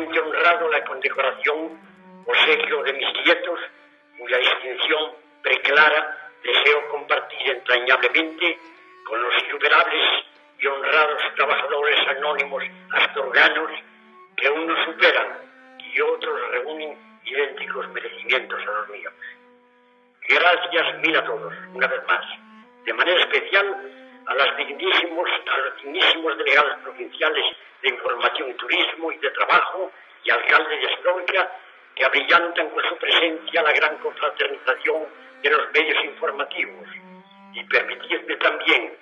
especialmente honrado la condecoración obsequio de mis nietos, cuya distinción preclara deseo compartir entrañablemente con los innumerables y honrados trabajadores anónimos astorganos que unos superan y otros reúnen idénticos merecimientos a los míos. Gracias mil a todos, una vez más. De manera especial a los dignísimos delegados provinciales de Información y Turismo y de Trabajo y alcalde de Astorga, que abrillantan con su presencia la gran confraternización de los medios informativos. Y permitidme también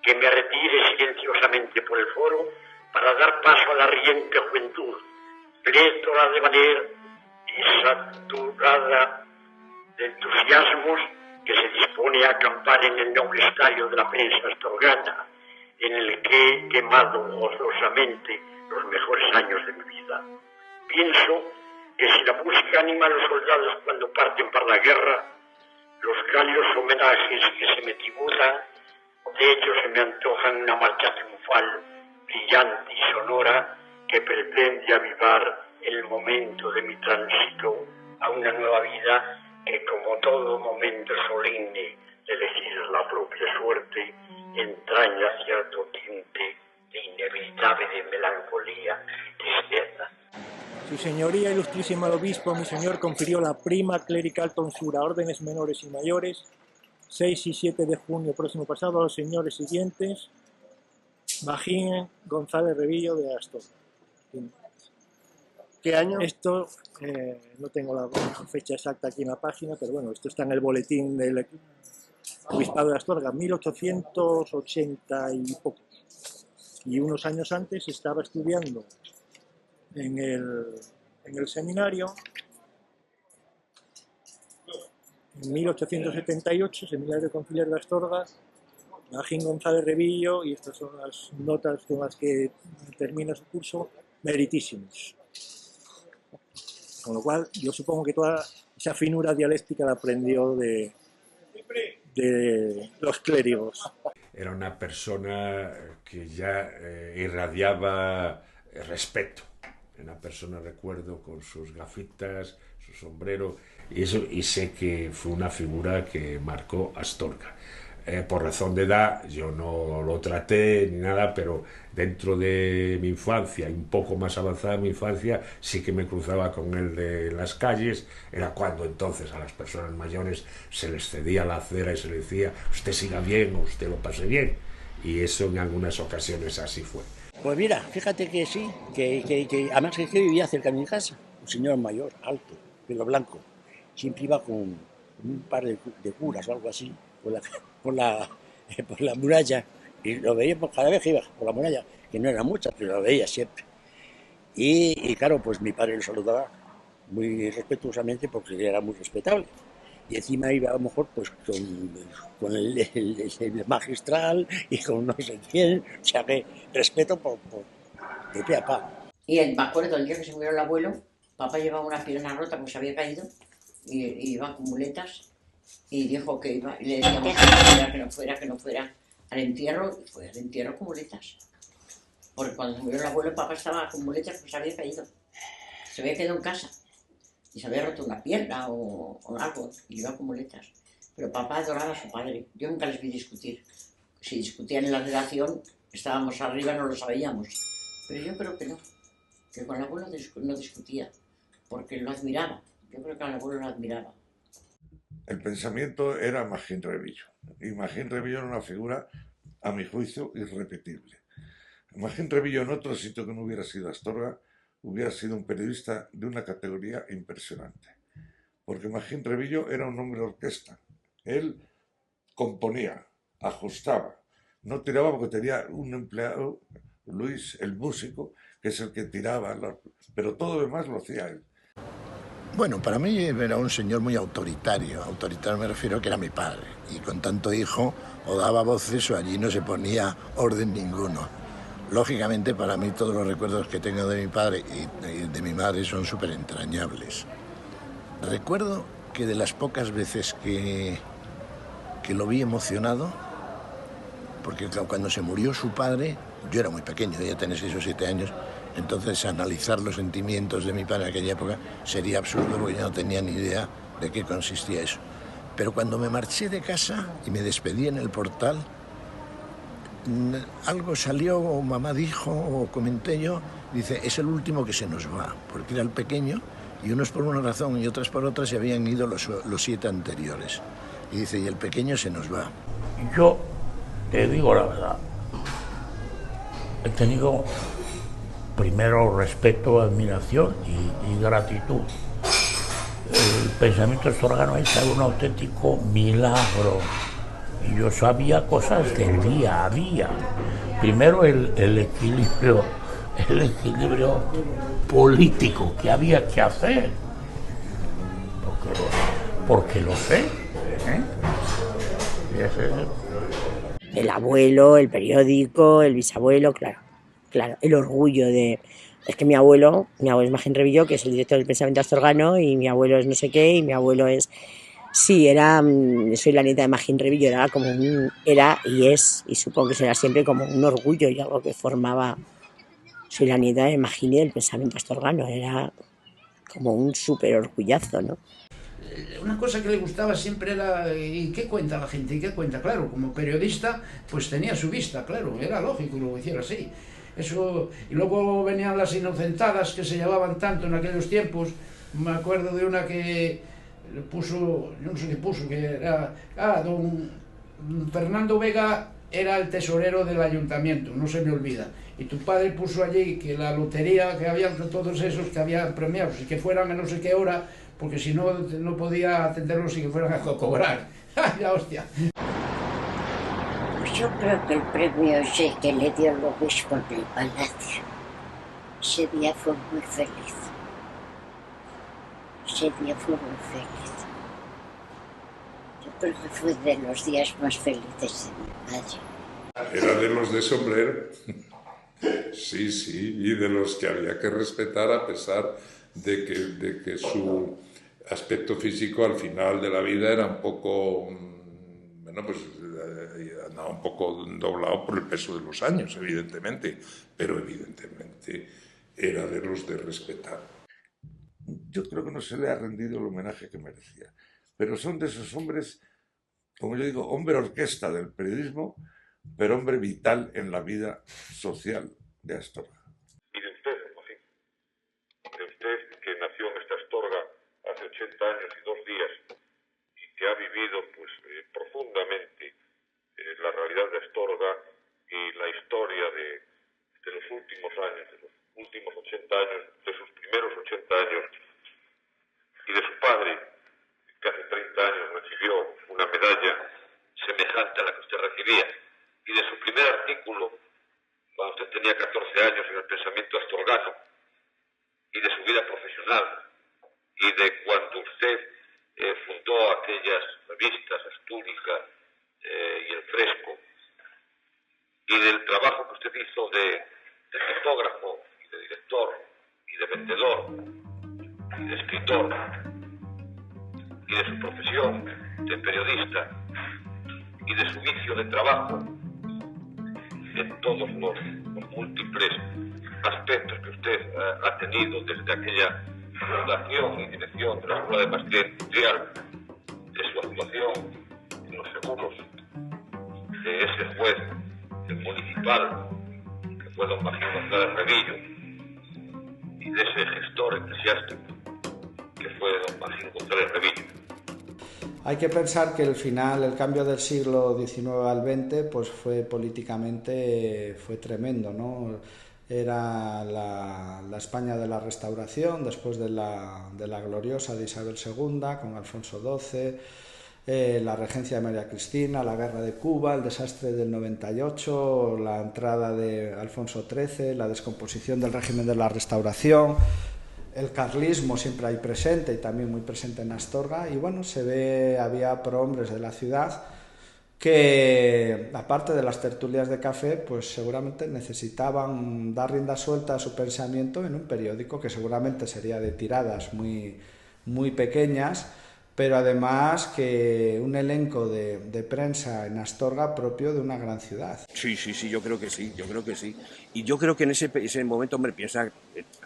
que me retire silenciosamente por el foro para dar paso a la riente juventud, plétora de valer y saturada de entusiasmos, que se dispone a acampar en el noble estadio de la prensa astorgana, en el que he quemado gozosamente los mejores años de mi vida. Pienso que si la música anima a los soldados cuando parten para la guerra, los cálidos homenajes que se me tributan, de hecho se me antojan una marcha triunfal, brillante y sonora, que pretende avivar el momento de mi tránsito a una nueva vida que, como todo momento solemne de elegir la propia suerte, entraña cierto tinte de inevitable de melancolía y tristeza. Su señoría, ilustrísimo el obispo, mi señor, confirió la prima clerical tonsura a órdenes menores y mayores 6 y 7 de junio próximo pasado a los señores siguientes: Magín González Revillo de Astorga. ¿Qué año? Esto, no tengo la fecha exacta aquí en la página, pero bueno, esto está en el boletín del Obispado de Astorga, 1880 y pocos. Y unos años antes estaba estudiando en el seminario, en 1878, Seminario Conciliar de Astorga, Magín González Revillo, y estas son las notas con las que termina su curso, meritísimos. Con lo cual, yo supongo que toda esa finura dialéctica la aprendió de los clérigos. Era una persona que ya irradiaba respeto. Una persona, recuerdo, con sus gafitas, su sombrero, y sé que fue una figura que marcó Astorga. Por razón de edad, yo no lo traté ni nada, pero dentro de mi infancia, y un poco más avanzada mi infancia, sí que me cruzaba con él de las calles. Era cuando entonces a las personas mayores se les cedía la acera y se les decía: usted siga bien o usted lo pase bien, y eso en algunas ocasiones así fue. Pues mira, fíjate que sí, que además es que vivía cerca de mi casa, un señor mayor, alto, pelo blanco, siempre iba con un par de curas o algo así, por la muralla, y lo veíamos cada vez que iba por la muralla, que no eran muchas, pero lo veía siempre. Y claro, pues mi padre lo saludaba muy respetuosamente porque él era muy respetable. Y encima iba a lo mejor pues con el magistral y con no sé quién, o sea que respeto de pe a pa. Y me acuerdo el día que se murió el abuelo, papá llevaba una pierna rota porque se había caído y iba con muletas y dijo que iba, y le decíamos que no fuera al entierro, y fue al entierro con muletas. Porque cuando se murió el abuelo, papá estaba con muletas porque se había caído. Se había quedado en casa. Y se había roto una pierna o algo, y iba con muletas. Pero papá adoraba a su padre. Yo nunca les vi discutir. Si discutían en la redacción, estábamos arriba, no lo sabíamos. Pero yo creo que no, que con el abuelo no discutía, porque lo admiraba. Yo creo que al abuelo lo admiraba. El pensamiento era Magín Revillo. Y Magín Revillo era una figura, a mi juicio, irrepetible. Magín Revillo, en otro sitio que no hubiera sido Astorga, hubiera sido un periodista de una categoría impresionante. Porque Magín Revillo era un hombre de orquesta. Él componía, ajustaba, no tiraba porque tenía un empleado, Luis, el músico, que es el que tiraba, pero todo lo demás lo hacía él. Bueno, para mí era un señor muy autoritario. Autoritario me refiero a que era mi padre. Y con tanto hijo, o daba voces o allí no se ponía orden ninguno. Lógicamente, para mí todos los recuerdos que tengo de mi padre y de mi madre son súper entrañables. Recuerdo que de las pocas veces que lo vi emocionado, porque cuando se murió su padre, yo era muy pequeño, ya tenía 6 o 7 años, Entonces, analizar los sentimientos de mi padre en aquella época sería absurdo porque yo no tenía ni idea de qué consistía eso. Pero cuando me marché de casa y me despedí en el portal, algo salió, o mamá dijo, o comenté yo, dice, es el último que se nos va, porque era el pequeño, y unos por una razón y otras por otra se habían ido los 7 anteriores. Y dice, y el pequeño se nos va. Yo te digo la verdad, he tenido primero respeto, admiración y gratitud. El pensamiento astorgano es un auténtico milagro. Y yo sabía cosas del día a día. Primero el equilibrio político que había que hacer. Porque lo sé. El abuelo, el periódico, el bisabuelo, claro, el orgullo de... Es que mi abuelo es Magín Rebillo, que es el director del pensamiento astorgano, y mi abuelo es no sé qué, y mi abuelo es... Sí, soy la nieta de Magín Rebillo, era y es, y supongo que será siempre como un orgullo y algo que formaba... Soy la nieta de Magín y del pensamiento astorgano, era como un súper orgullazo, ¿no? Una cosa que le gustaba siempre era ¿y qué cuenta la gente? ¿Y qué cuenta? Claro, como periodista pues tenía su vista, claro, era lógico que lo hiciera así. Eso, y luego venían las inocentadas que se llevaban tanto en aquellos tiempos. Me acuerdo de una que puso, yo no sé qué puso, que era, don Fernando Vega era el tesorero del ayuntamiento, no se me olvida. Y tu padre puso allí que la lotería, que había todos esos que habían premiados y que fueran a no sé qué hora, porque si no, no podía atenderlos y que fueran a cobrar. ¡Ay, la hostia! Pues yo creo que el premio ese que le dio el obispo en el palacio, ese día fue muy feliz. Ese día fue muy feliz. Yo creo que fue de los días más felices de mi padre. Era de los de sombrero. Sí, y de los que había que respetar a pesar de que su aspecto físico al final de la vida era un poco, bueno, pues andaba un poco doblado por el peso de los años, evidentemente, pero evidentemente era de los de respetar. Yo creo que no se le ha rendido el homenaje que merecía, pero son de esos hombres, como yo digo, hombre orquesta del periodismo, pero hombre vital en la vida social de Astorga. Y de usted, Magín, de usted que nació en esta Astorga hace 80 años y 2 días y que ha vivido pues profundamente la realidad de Astorga y la historia de los últimos años, de los últimos 80 años, de sus primeros 80 años y de su padre, que hace 30 años recibió una medalla semejante a la que usted recibía, y de su primer artículo cuando usted tenía 14 años en el pensamiento astorgano, y de su vida profesional, y de cuando usted fundó aquellas revistas, Astúrica y El Fresco, y del trabajo que usted hizo de fotógrafo, y de director, y de vendedor, y de escritor, y de su profesión de periodista, y de su vicio de trabajo, en todos los múltiples aspectos que usted ha tenido desde aquella fundación y dirección de la Escuela de Maestría Industrial, de su actuación en los seguros, de ese juez municipal que fue don Magín González Rebillo, y de ese gestor eclesiástico que fue don Magín González Rebillo. Hay que pensar que el cambio del siglo XIX al XX, pues fue políticamente tremendo, ¿no? Era la España de la Restauración, después de la gloriosa de Isabel II, con Alfonso XII, la regencia de María Cristina, la guerra de Cuba, el desastre del 98, la entrada de Alfonso XIII, la descomposición del régimen de la Restauración, el carlismo siempre ahí presente y también muy presente en Astorga, y bueno, había prohombres de la ciudad que, aparte de las tertulias de café, pues seguramente necesitaban dar rienda suelta a su pensamiento en un periódico que seguramente sería de tiradas muy, muy pequeñas, pero además que un elenco de prensa en Astorga propio de una gran ciudad. Sí, yo creo que sí. Y yo creo que en ese momento, hombre, piensa,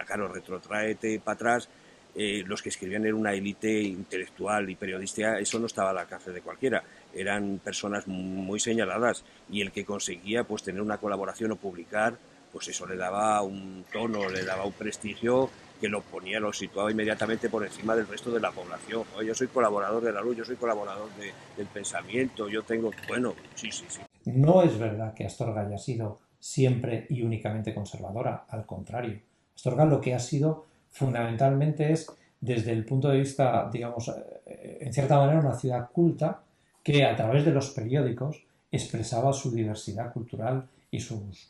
claro, retrótraete para atrás, los que escribían era una élite intelectual y periodística, eso no estaba al alcance de cualquiera, eran personas muy señaladas, y el que conseguía pues tener una colaboración o publicar, pues eso le daba un tono, le daba un prestigio que lo ponía, lo situaba inmediatamente por encima del resto de la población. Oye, yo soy colaborador de La Luz, yo soy colaborador del Pensamiento, yo tengo... Bueno, sí. No es verdad que Astorga haya sido siempre y únicamente conservadora, al contrario. Astorga lo que ha sido fundamentalmente es, desde el punto de vista, digamos, en cierta manera una ciudad culta que a través de los periódicos expresaba su diversidad cultural y sus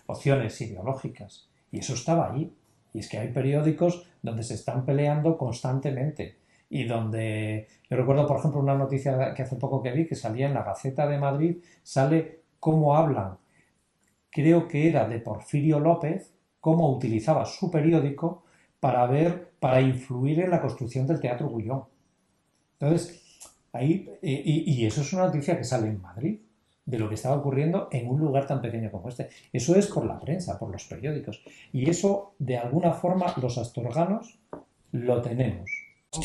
opciones ideológicas. Y eso estaba ahí. Y es que hay periódicos donde se están peleando constantemente y donde... Yo recuerdo, por ejemplo, una noticia que hace poco que vi, que salía en la Gaceta de Madrid, sale cómo hablan, creo que era de Porfirio López, cómo utilizaba su periódico para influir en la construcción del Teatro Gullón. Entonces, ahí... Y eso es una noticia que sale en Madrid, de lo que estaba ocurriendo en un lugar tan pequeño como este. Eso es por la prensa, por los periódicos. Y eso, de alguna forma, los astorganos lo tenemos.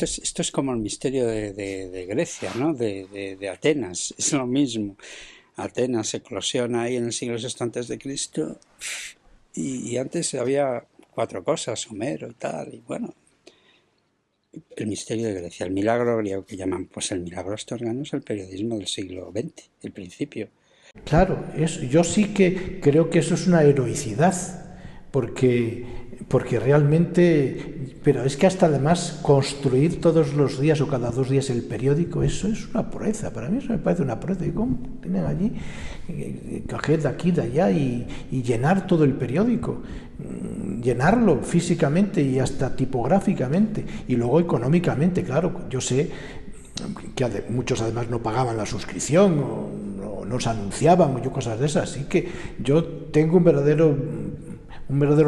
Esto es como el misterio de Grecia, ¿no? De Atenas. Es lo mismo. Atenas eclosiona ahí en el siglo VI a.C. Y antes había 4 cosas, Homero y tal. Y bueno, el misterio de Grecia, el milagro griego que llaman, pues el milagro astorgano es el periodismo del siglo XX, el principio. Claro, yo sí que creo que eso es una heroicidad, porque realmente, pero es que hasta además construir todos los días o cada 2 días el periódico, eso es una proeza, para mí eso me parece una proeza. Y cómo tienen allí coger de aquí, de allá y llenar todo el periódico, llenarlo físicamente y hasta tipográficamente, y luego económicamente, claro, yo sé que muchos además no pagaban la suscripción o no se anunciaban o cosas de esas, así que yo tengo un verdadero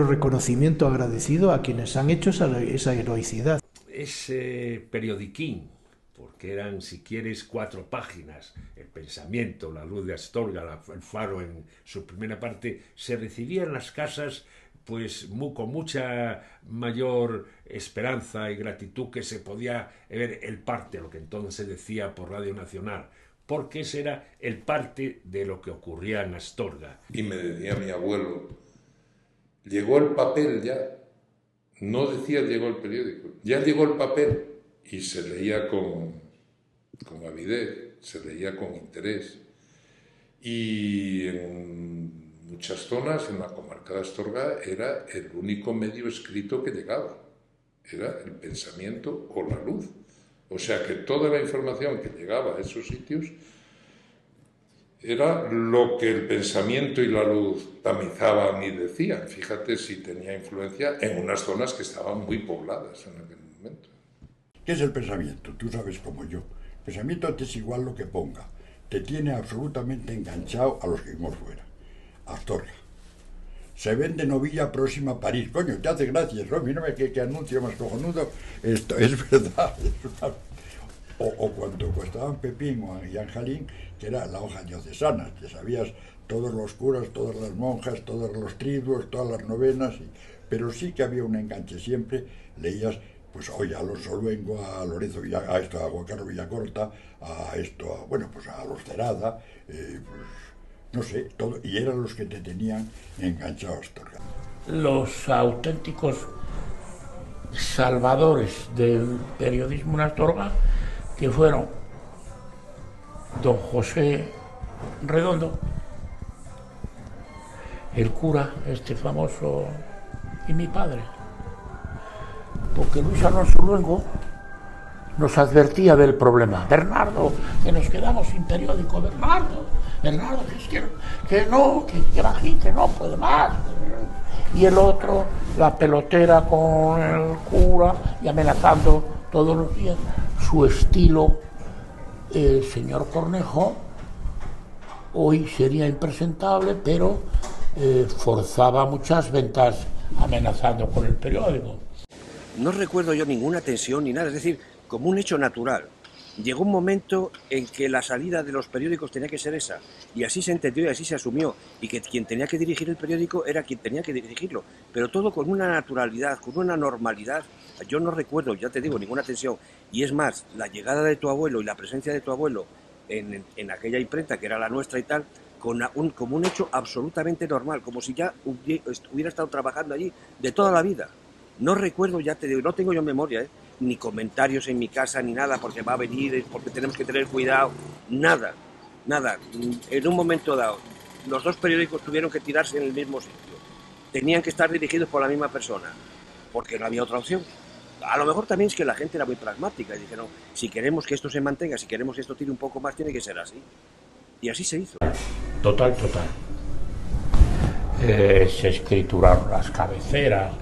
reconocimiento agradecido a quienes han hecho esa heroicidad. Ese periodiquín, porque eran, si quieres, 4 páginas, el Pensamiento, La Luz de Astorga, el Faro en su primera parte, se recibía en las casas pues con mucha mayor esperanza y gratitud que se podía ver el parte, lo que entonces se decía por Radio Nacional, porque ese era el parte de lo que ocurría en Astorga. Y me decía mi abuelo, llegó el papel ya, no decía llegó el periódico, ya llegó el papel, y se leía con avidez, se leía con interés, y en muchas zonas, en la comarca de Astorga, era el único medio escrito que llegaba, era el Pensamiento o La Luz. O sea que toda la información que llegaba a esos sitios era lo que el Pensamiento y La Luz tamizaban y decían. Fíjate si tenía influencia en unas zonas que estaban muy pobladas en aquel momento. ¿Qué es el pensamiento? Tú sabes como yo. El pensamiento te es igual lo que ponga. Te tiene absolutamente enganchado a los que vimos fuera. Astorga. Se vende novilla próxima a París. Coño, te hace gracia, ¿no? Mírame qué anuncio más cojonudo. Esto es verdad. O cuando costaban Pepín y Anjalín, que era la hoja diocesana, que sabías todos los curas, todas las monjas, todos los triduos, todas las novenas, pero sí que había un enganche siempre. Leías, pues oye, a los Soluengo, a Lorenzo a Juan Carlos Villacorta, a los Cerada, pues no sé, todo, y eran los que te tenían enganchado a Astorga. Los auténticos salvadores del periodismo en Astorga, que fueron don José Redondo, el cura, este famoso, y mi padre. Porque Luis Alonso Luengo nos advertía del problema. Bernardo, que nos quedamos sin periódico. Bernardo, que la gente no puede más. Y el otro, la pelotera con el cura y amenazando todos los días. Su estilo, el señor Cornejo, hoy sería impresentable, pero forzaba muchas ventas amenazando con el periódico. No recuerdo yo ninguna tensión ni nada, es decir, como un hecho natural. Llegó un momento en que la salida de los periódicos tenía que ser esa, y así se entendió y así se asumió, y que quien tenía que dirigir el periódico era quien tenía que dirigirlo, pero todo con una naturalidad, con una normalidad. Yo no recuerdo, ya te digo, ninguna tensión, y es más, la llegada de tu abuelo y la presencia de tu abuelo en aquella imprenta que era la nuestra y tal, como un hecho absolutamente normal, como si ya hubiera estado trabajando allí de toda la vida. No recuerdo, ya te digo, no tengo yo memoria, ni comentarios en mi casa, ni nada, porque va a venir, porque tenemos que tener cuidado, nada. En un momento dado, los dos periódicos tuvieron que tirarse en el mismo sitio. Tenían que estar dirigidos por la misma persona, porque no había otra opción. A lo mejor también es que la gente era muy pragmática y dijeron, si queremos que esto se mantenga, si queremos que esto tire un poco más, tiene que ser así. Y así se hizo. Total. Se escrituraron las cabeceras.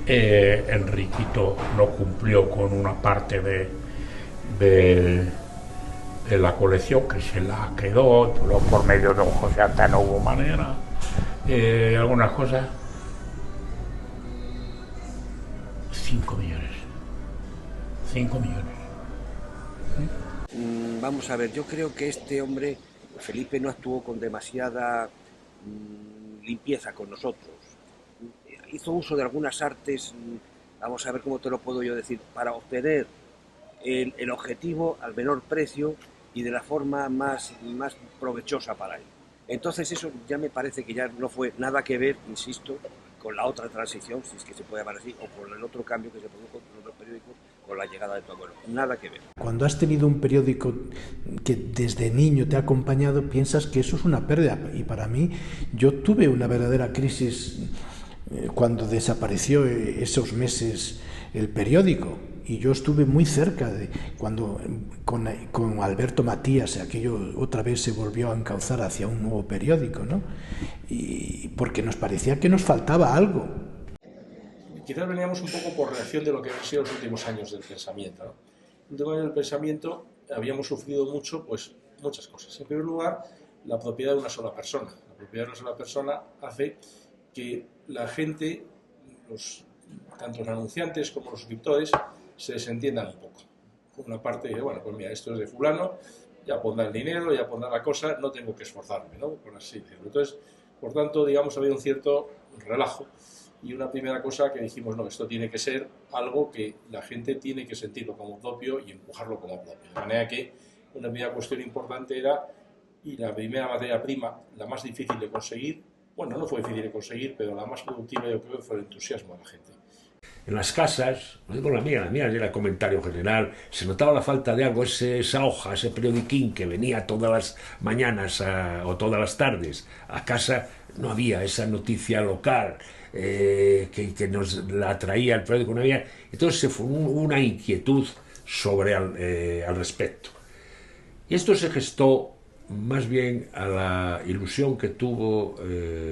Enriquito no cumplió con una parte de la colección, que se la quedó, luego por medio de don José Anta no hubo manera. Algunas cosas. 5 millones. Vamos a ver, yo creo que este hombre, Felipe, no actuó con demasiada limpieza con nosotros. Hizo uso de algunas artes, vamos a ver cómo te lo puedo yo decir, para obtener el objetivo al menor precio y de la forma más provechosa para él. Entonces eso ya me parece que ya no fue nada que ver, insisto, con la otra transición, si es que se puede llamar así, o con el otro cambio que se produjo en otros periódicos con la llegada de tu abuelo. Nada que ver. Cuando has tenido un periódico que desde niño te ha acompañado, piensas que eso es una pérdida. Y para mí, yo tuve una verdadera crisis cuando desapareció esos meses el periódico. Y yo estuve muy cerca de cuando con Alberto Matías aquello otra vez se volvió a encauzar hacia un nuevo periódico, ¿no? Y porque nos parecía que nos faltaba algo. Quizás veníamos un poco por reacción de lo que han sido los últimos años del pensamiento, ¿no? En los últimos años del pensamiento habíamos sufrido mucho, pues muchas cosas. En primer lugar, la propiedad de una sola persona. La propiedad de una sola persona hace que la gente, tanto los anunciantes como los suscriptores, se desentiendan un poco. Una parte dice, bueno, pues mira, esto es de fulano, ya pondrá el dinero, ya pondrá la cosa, no tengo que esforzarme, ¿no? Por así decirlo. Entonces, por tanto, digamos, había un cierto relajo. Y una primera cosa que dijimos, no, esto tiene que ser algo que la gente tiene que sentirlo como propio y empujarlo como propio. De manera que una primera cuestión importante era, y la primera materia prima, la más difícil de conseguir, bueno, no fue difícil de conseguir, pero la más productiva yo creo que fue el entusiasmo de la gente. En las casas, no digo la mía era el comentario general, se notaba la falta de algo, esa hoja, ese periodiquín que venía todas las mañanas o todas las tardes a casa, no había esa noticia local que nos la traía el periódico, no había. Entonces se formó una inquietud sobre al respecto. Y esto se gestó más bien a la ilusión que tuvo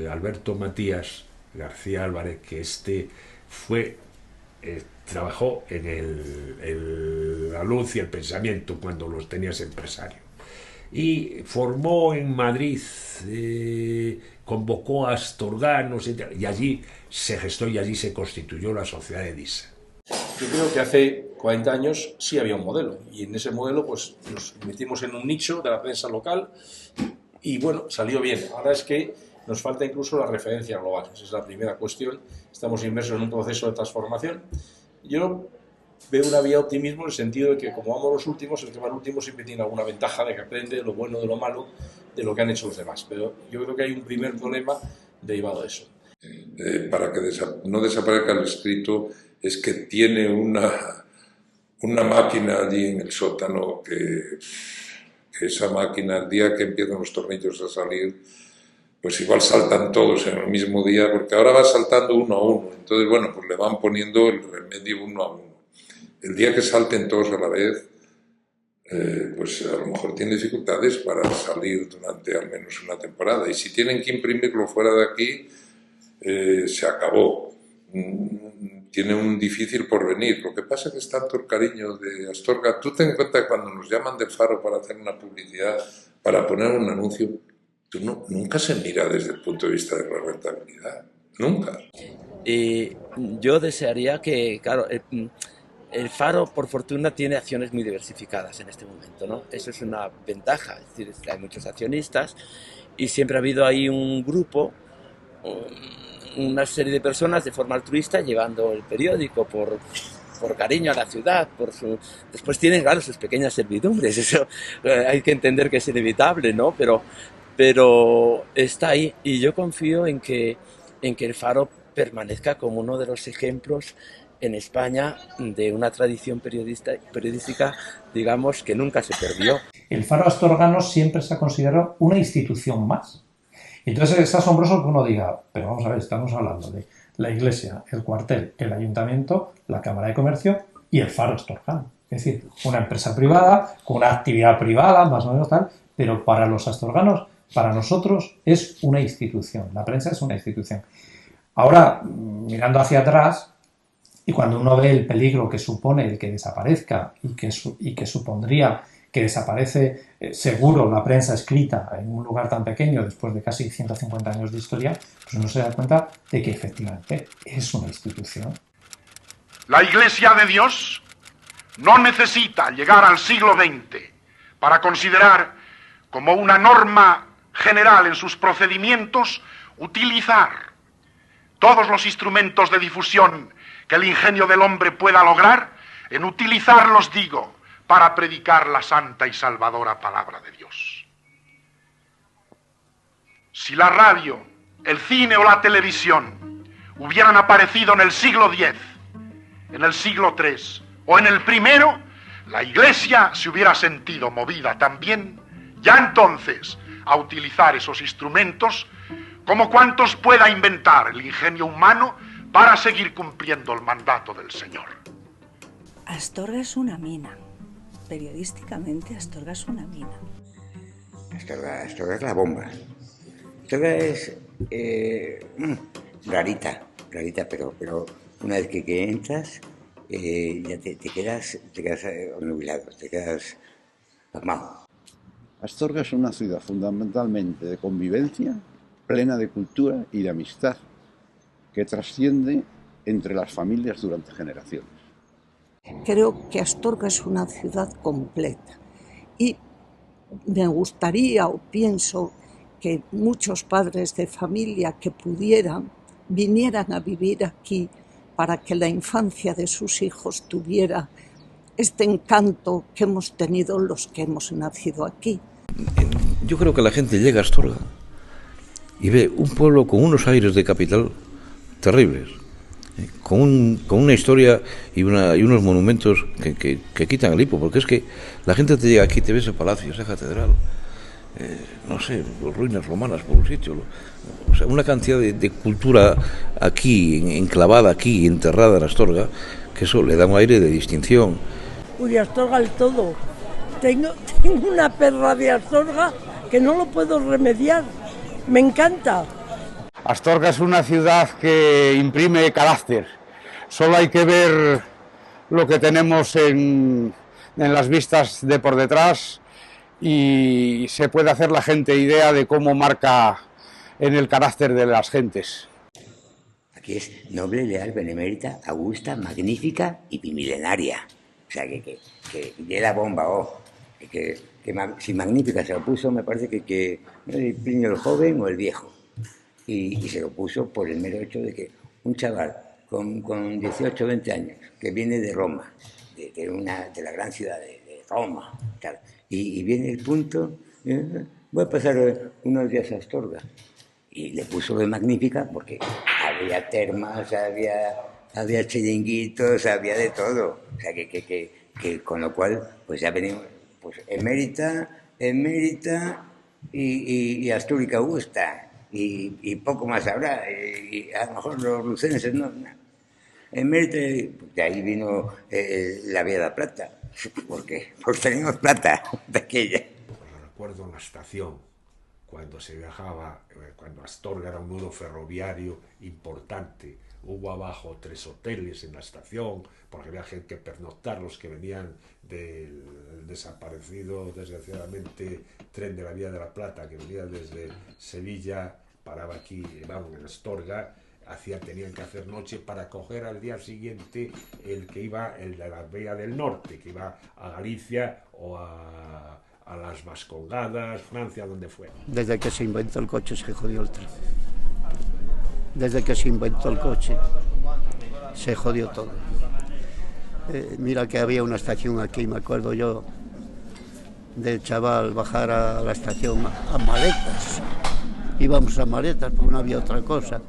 Alberto Matías García Álvarez, que trabajó en la luz y el pensamiento cuando los tenías empresario. Y formó en Madrid, convocó a astorganos y allí se gestó y allí se constituyó la Sociedad Edisa. Yo creo que hace 40 años sí había un modelo y en ese modelo pues nos metimos en un nicho de la prensa local y bueno, salió bien. Ahora es que nos falta incluso la referencia global, esa es la primera cuestión. Estamos inmersos en un proceso de transformación. Yo veo una vía de optimismo en el sentido de que como vamos los últimos, el que va al último siempre tiene alguna ventaja de que aprende lo bueno de lo malo de lo que han hecho los demás. Pero yo creo que hay un primer problema derivado de eso. Para que no desaparezca el escrito es que tiene una máquina allí en el sótano que esa máquina, el día que empiezan los tornillos a salir, pues igual saltan todos en el mismo día, porque ahora va saltando uno a uno. Entonces, bueno, pues le van poniendo el remedio uno a uno. El día que salten todos a la vez, pues a lo mejor tiene dificultades para salir durante al menos una temporada. Y si tienen que imprimirlo fuera de aquí, se acabó. Tiene un difícil porvenir. Lo que pasa es que es tanto el cariño de Astorga. Tú ten en cuenta que cuando nos llaman del Faro para hacer una publicidad, para poner un anuncio, nunca se mira desde el punto de vista de la rentabilidad. Nunca. Y yo desearía que, claro, El Faro, por fortuna, tiene acciones muy diversificadas en este momento, ¿no? Eso es una ventaja, es decir, hay muchos accionistas y siempre ha habido ahí un grupo, una serie de personas de forma altruista llevando el periódico por cariño a la ciudad, después tienen, claro, sus pequeñas servidumbres, eso hay que entender que es inevitable, ¿no? Pero está ahí y yo confío en que el Faro permanezca como uno de los ejemplos en España de una tradición periodística, digamos, que nunca se perdió. El Faro astorgano siempre se ha considerado una institución más. Entonces es asombroso que uno diga, pero vamos a ver, estamos hablando de la iglesia, el cuartel, el ayuntamiento, la Cámara de Comercio y el Faro astorgano. Es decir, una empresa privada, con una actividad privada, más o menos tal, pero para los astorganos, para nosotros, es una institución. La prensa es una institución. Ahora, mirando hacia atrás, y cuando uno ve el peligro que supone el que desaparezca y que supondría que desaparece seguro la prensa escrita en un lugar tan pequeño después de casi 150 años de historia, pues uno se da cuenta de que efectivamente es una institución. La Iglesia de Dios no necesita llegar al siglo XX para considerar como una norma general en sus procedimientos utilizar todos los instrumentos de difusión que el ingenio del hombre pueda lograr, en utilizarlos, digo, para predicar la santa y salvadora palabra de Dios. Si la radio, el cine o la televisión hubieran aparecido en el siglo X, en el siglo III o en el primero, la Iglesia se hubiera sentido movida también, ya entonces, a utilizar esos instrumentos como cuantos pueda inventar el ingenio humano para seguir cumpliendo el mandato del Señor. Astorga es una mina. Periodísticamente, Astorga es una mina. Astorga es la bomba. Astorga es rarita, pero una vez que entras, ya te quedas nubilado, te quedas pasmado. Astorga es una ciudad fundamentalmente de convivencia, plena de cultura y de amistad, que trasciende entre las familias durante generaciones. Creo que Astorga es una ciudad completa y me gustaría o pienso que muchos padres de familia que pudieran vinieran a vivir aquí para que la infancia de sus hijos tuviera este encanto que hemos tenido los que hemos nacido aquí. Yo creo que la gente llega a Astorga y ve un pueblo con unos aires de capital terribles, con una historia y unos monumentos que quitan el hipo, porque es que la gente te llega aquí, te ve ese palacio, esa catedral, no sé, ruinas romanas por un sitio, o sea, una cantidad de cultura aquí, enclavada aquí, enterrada en Astorga, que eso le da un aire de distinción. Uy, Astorga el todo. Tengo una perra de Astorga que no lo puedo remediar. Me encanta. Astorga es una ciudad que imprime carácter. Solo hay que ver lo que tenemos en las vistas de por detrás y se puede hacer la gente idea de cómo marca en el carácter de las gentes. Aquí es noble, leal, benemérita, augusta, magnífica y bimilenaria. O sea, que la bomba, si magnífica se lo puso, me parece que el Plinio el joven o el viejo. Y se lo puso por el mero hecho de que un chaval con 18 o 20 años, que viene de Roma, de la gran ciudad de Roma, tal, y viene el punto, voy a pasar unos días a Astorga. Y le puso de magnífica porque había termas, había chiringuitos, había de todo. O sea, que con lo cual, pues ya venimos, pues emérita y Astúrica Augusta. Y poco más habrá, y a lo mejor los lucenses no. Emérita, de ahí vino la Vía de la Plata. ¿Por qué? Porque teníamos plata de aquella. Recuerdo en la estación, cuando se viajaba, cuando Astorga era un nudo ferroviario importante, hubo abajo 3 hoteles en la estación, porque había gente que pernoctar, los que venían del desaparecido, desgraciadamente, tren de la Vía de la Plata, que venía desde Sevilla, paraba aquí, vamos, en Astorga, tenían que hacer noche para coger al día siguiente el de la Vía del Norte, que iba a Galicia o a las Vascongadas, Francia, donde fuera. Desde que se inventó el coche se jodió el tren. Desde que se inventó el coche se jodió todo. Mira que había una estación aquí, me acuerdo yo, del chaval bajar a la estación a maletas. Íbamos a maletas porque no había otra cosa.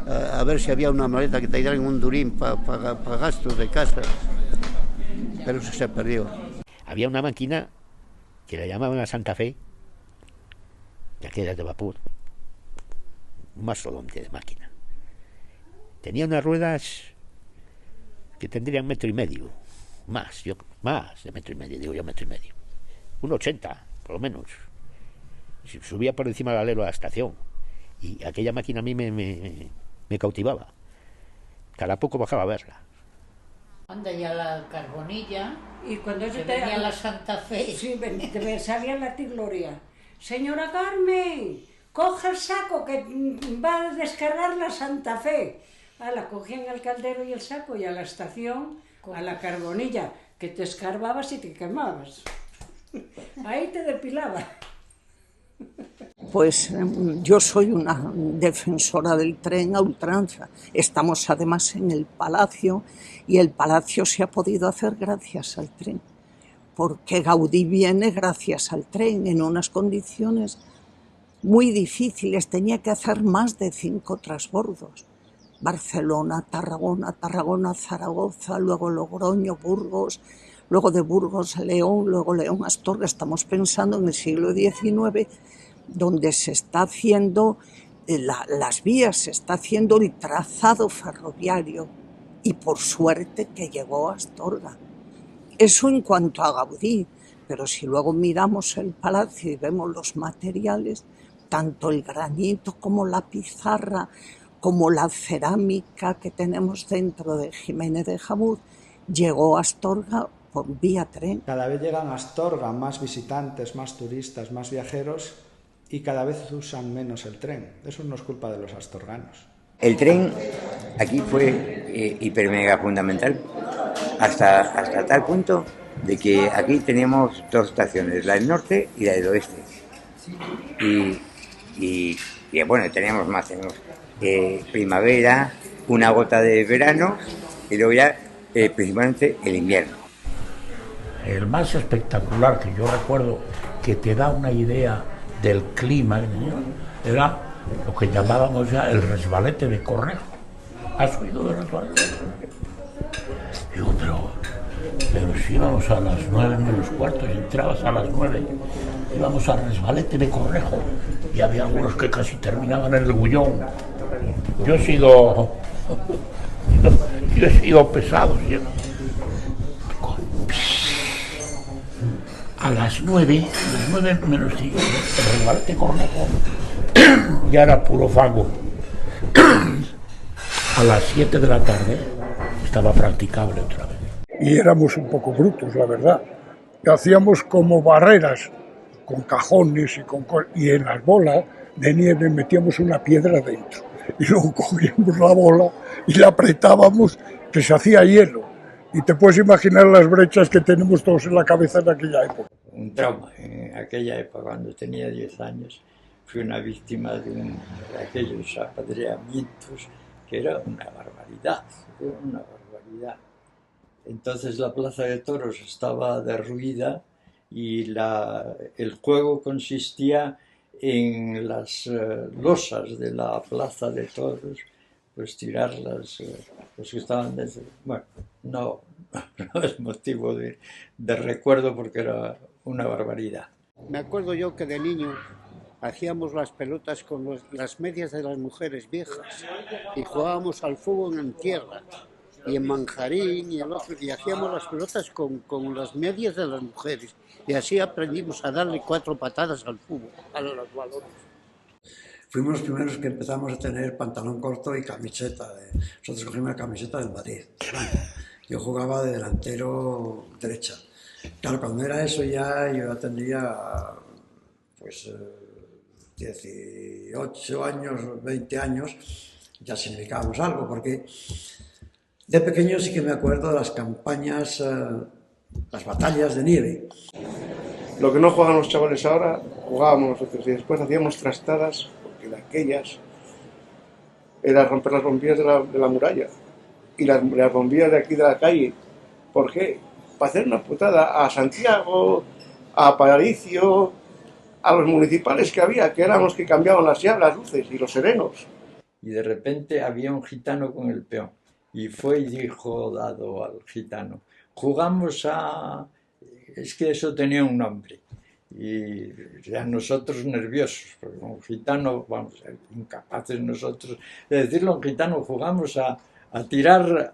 A ver si había una maleta que te dieran un durín para gastos de casa. Pero eso se perdió. Había una máquina que la llamaban a Santa Fe, de aquellas de vapor, un mastodonte de máquina. Tenía unas ruedas que tendrían 1,5 metros, más de 1,5 metros, digo yo 1,5 metros, 1,80 por lo menos. Subía por encima del alero a la estación y aquella máquina a mí me cautivaba. Cada poco bajaba a verla. Anda ya la Carbonilla, y cuando se venía la Santa Fe. Sí, te salía la Gloria. Señora Carmen, coja el saco que va a descargar la Santa Fe. La cogían el caldero y el saco y a la estación, a la Carbonilla, que te escarbabas y te quemabas. Ahí te depilaba. Pues yo soy una defensora del tren a ultranza. Estamos además en el Palacio y el Palacio se ha podido hacer gracias al tren, porque Gaudí viene gracias al tren en unas condiciones muy difíciles. Tenía que hacer más de 5 transbordos. Barcelona, Tarragona, Zaragoza, luego Logroño, Burgos, luego de Burgos León, luego León Astorga. Estamos pensando en el siglo XIX, donde se está haciendo las vías, se está haciendo el trazado ferroviario, y por suerte que llegó a Astorga. Eso en cuanto a Gaudí, pero si luego miramos el palacio y vemos los materiales, tanto el granito como la pizarra, como la cerámica que tenemos dentro de Jiménez de Jamuz, llegó a Astorga por vía tren. Cada vez llegan a Astorga más visitantes, más turistas, más viajeros, y cada vez usan menos el tren. Eso no es culpa de los astorganos. El tren aquí fue hiper mega fundamental hasta tal punto de que aquí teníamos 2 estaciones, la del norte y la del oeste. Y bueno, teníamos más, tenemos primavera, una gota de verano y luego ya principalmente el invierno. El más espectacular que yo recuerdo, que te da una idea del clima, era lo que llamábamos ya el resbalete de Cornejo. ¿Has oído del resbalete de Cornejo? Digo, pero si íbamos a las 9:45 y entrabas a las 9, íbamos al resbalete de Cornejo y había algunos que casi terminaban en el Gullón. Yo he sido pesado. A las 9 menos 5, el resbalete Cornejo ya era puro fango. A las 7 de la tarde estaba practicable otra vez. Y éramos un poco brutos, la verdad. Hacíamos como barreras con cajones y en las bolas de nieve metíamos una piedra dentro. Y luego cogíamos la bola y la apretábamos, que se hacía hielo. Y te puedes imaginar las brechas que tenemos todos en la cabeza en aquella época. Un trauma. En aquella época, cuando tenía 10 años, fui una víctima de aquellos apedreamientos que era una barbaridad, Entonces la plaza de toros estaba derruida y el juego consistía en las losas de la plaza de toros, pues tirarlas, los que estaban dentro. Bueno, no es motivo de recuerdo porque era una barbaridad. Me acuerdo yo que de niño hacíamos las pelotas con las medias de las mujeres viejas y jugábamos al fútbol en tierra y en Manjarín y hacíamos las pelotas con las medias de las mujeres, y así aprendimos a darle 4 patadas al fútbol, a los balones. Fuimos los primeros que empezamos a tener pantalón corto y camiseta. Nosotros cogimos la camiseta del Madrid. Yo jugaba de delantero derecha. Claro, cuando era eso ya yo tendría pues 18 años, 20 años, ya significábamos algo, porque de pequeño sí que me acuerdo de las campañas, las batallas de nieve. Lo que no juegan los chavales ahora, jugábamos nosotros y después hacíamos trastadas, porque de aquellas era romper las bombillas de la muralla y las bombillas de aquí de la calle. ¿Por qué? Para hacer una putada a Santiago, a Aparicio, a los municipales que había, que eran los que cambiaban las luces y los serenos. Y de repente había un gitano con el peón y fue y dijo Dado al gitano, jugamos a... es que eso tenía un nombre y ya nosotros nerviosos, porque un gitano, vamos, incapaces nosotros de decirlo a un gitano, jugamos a tirar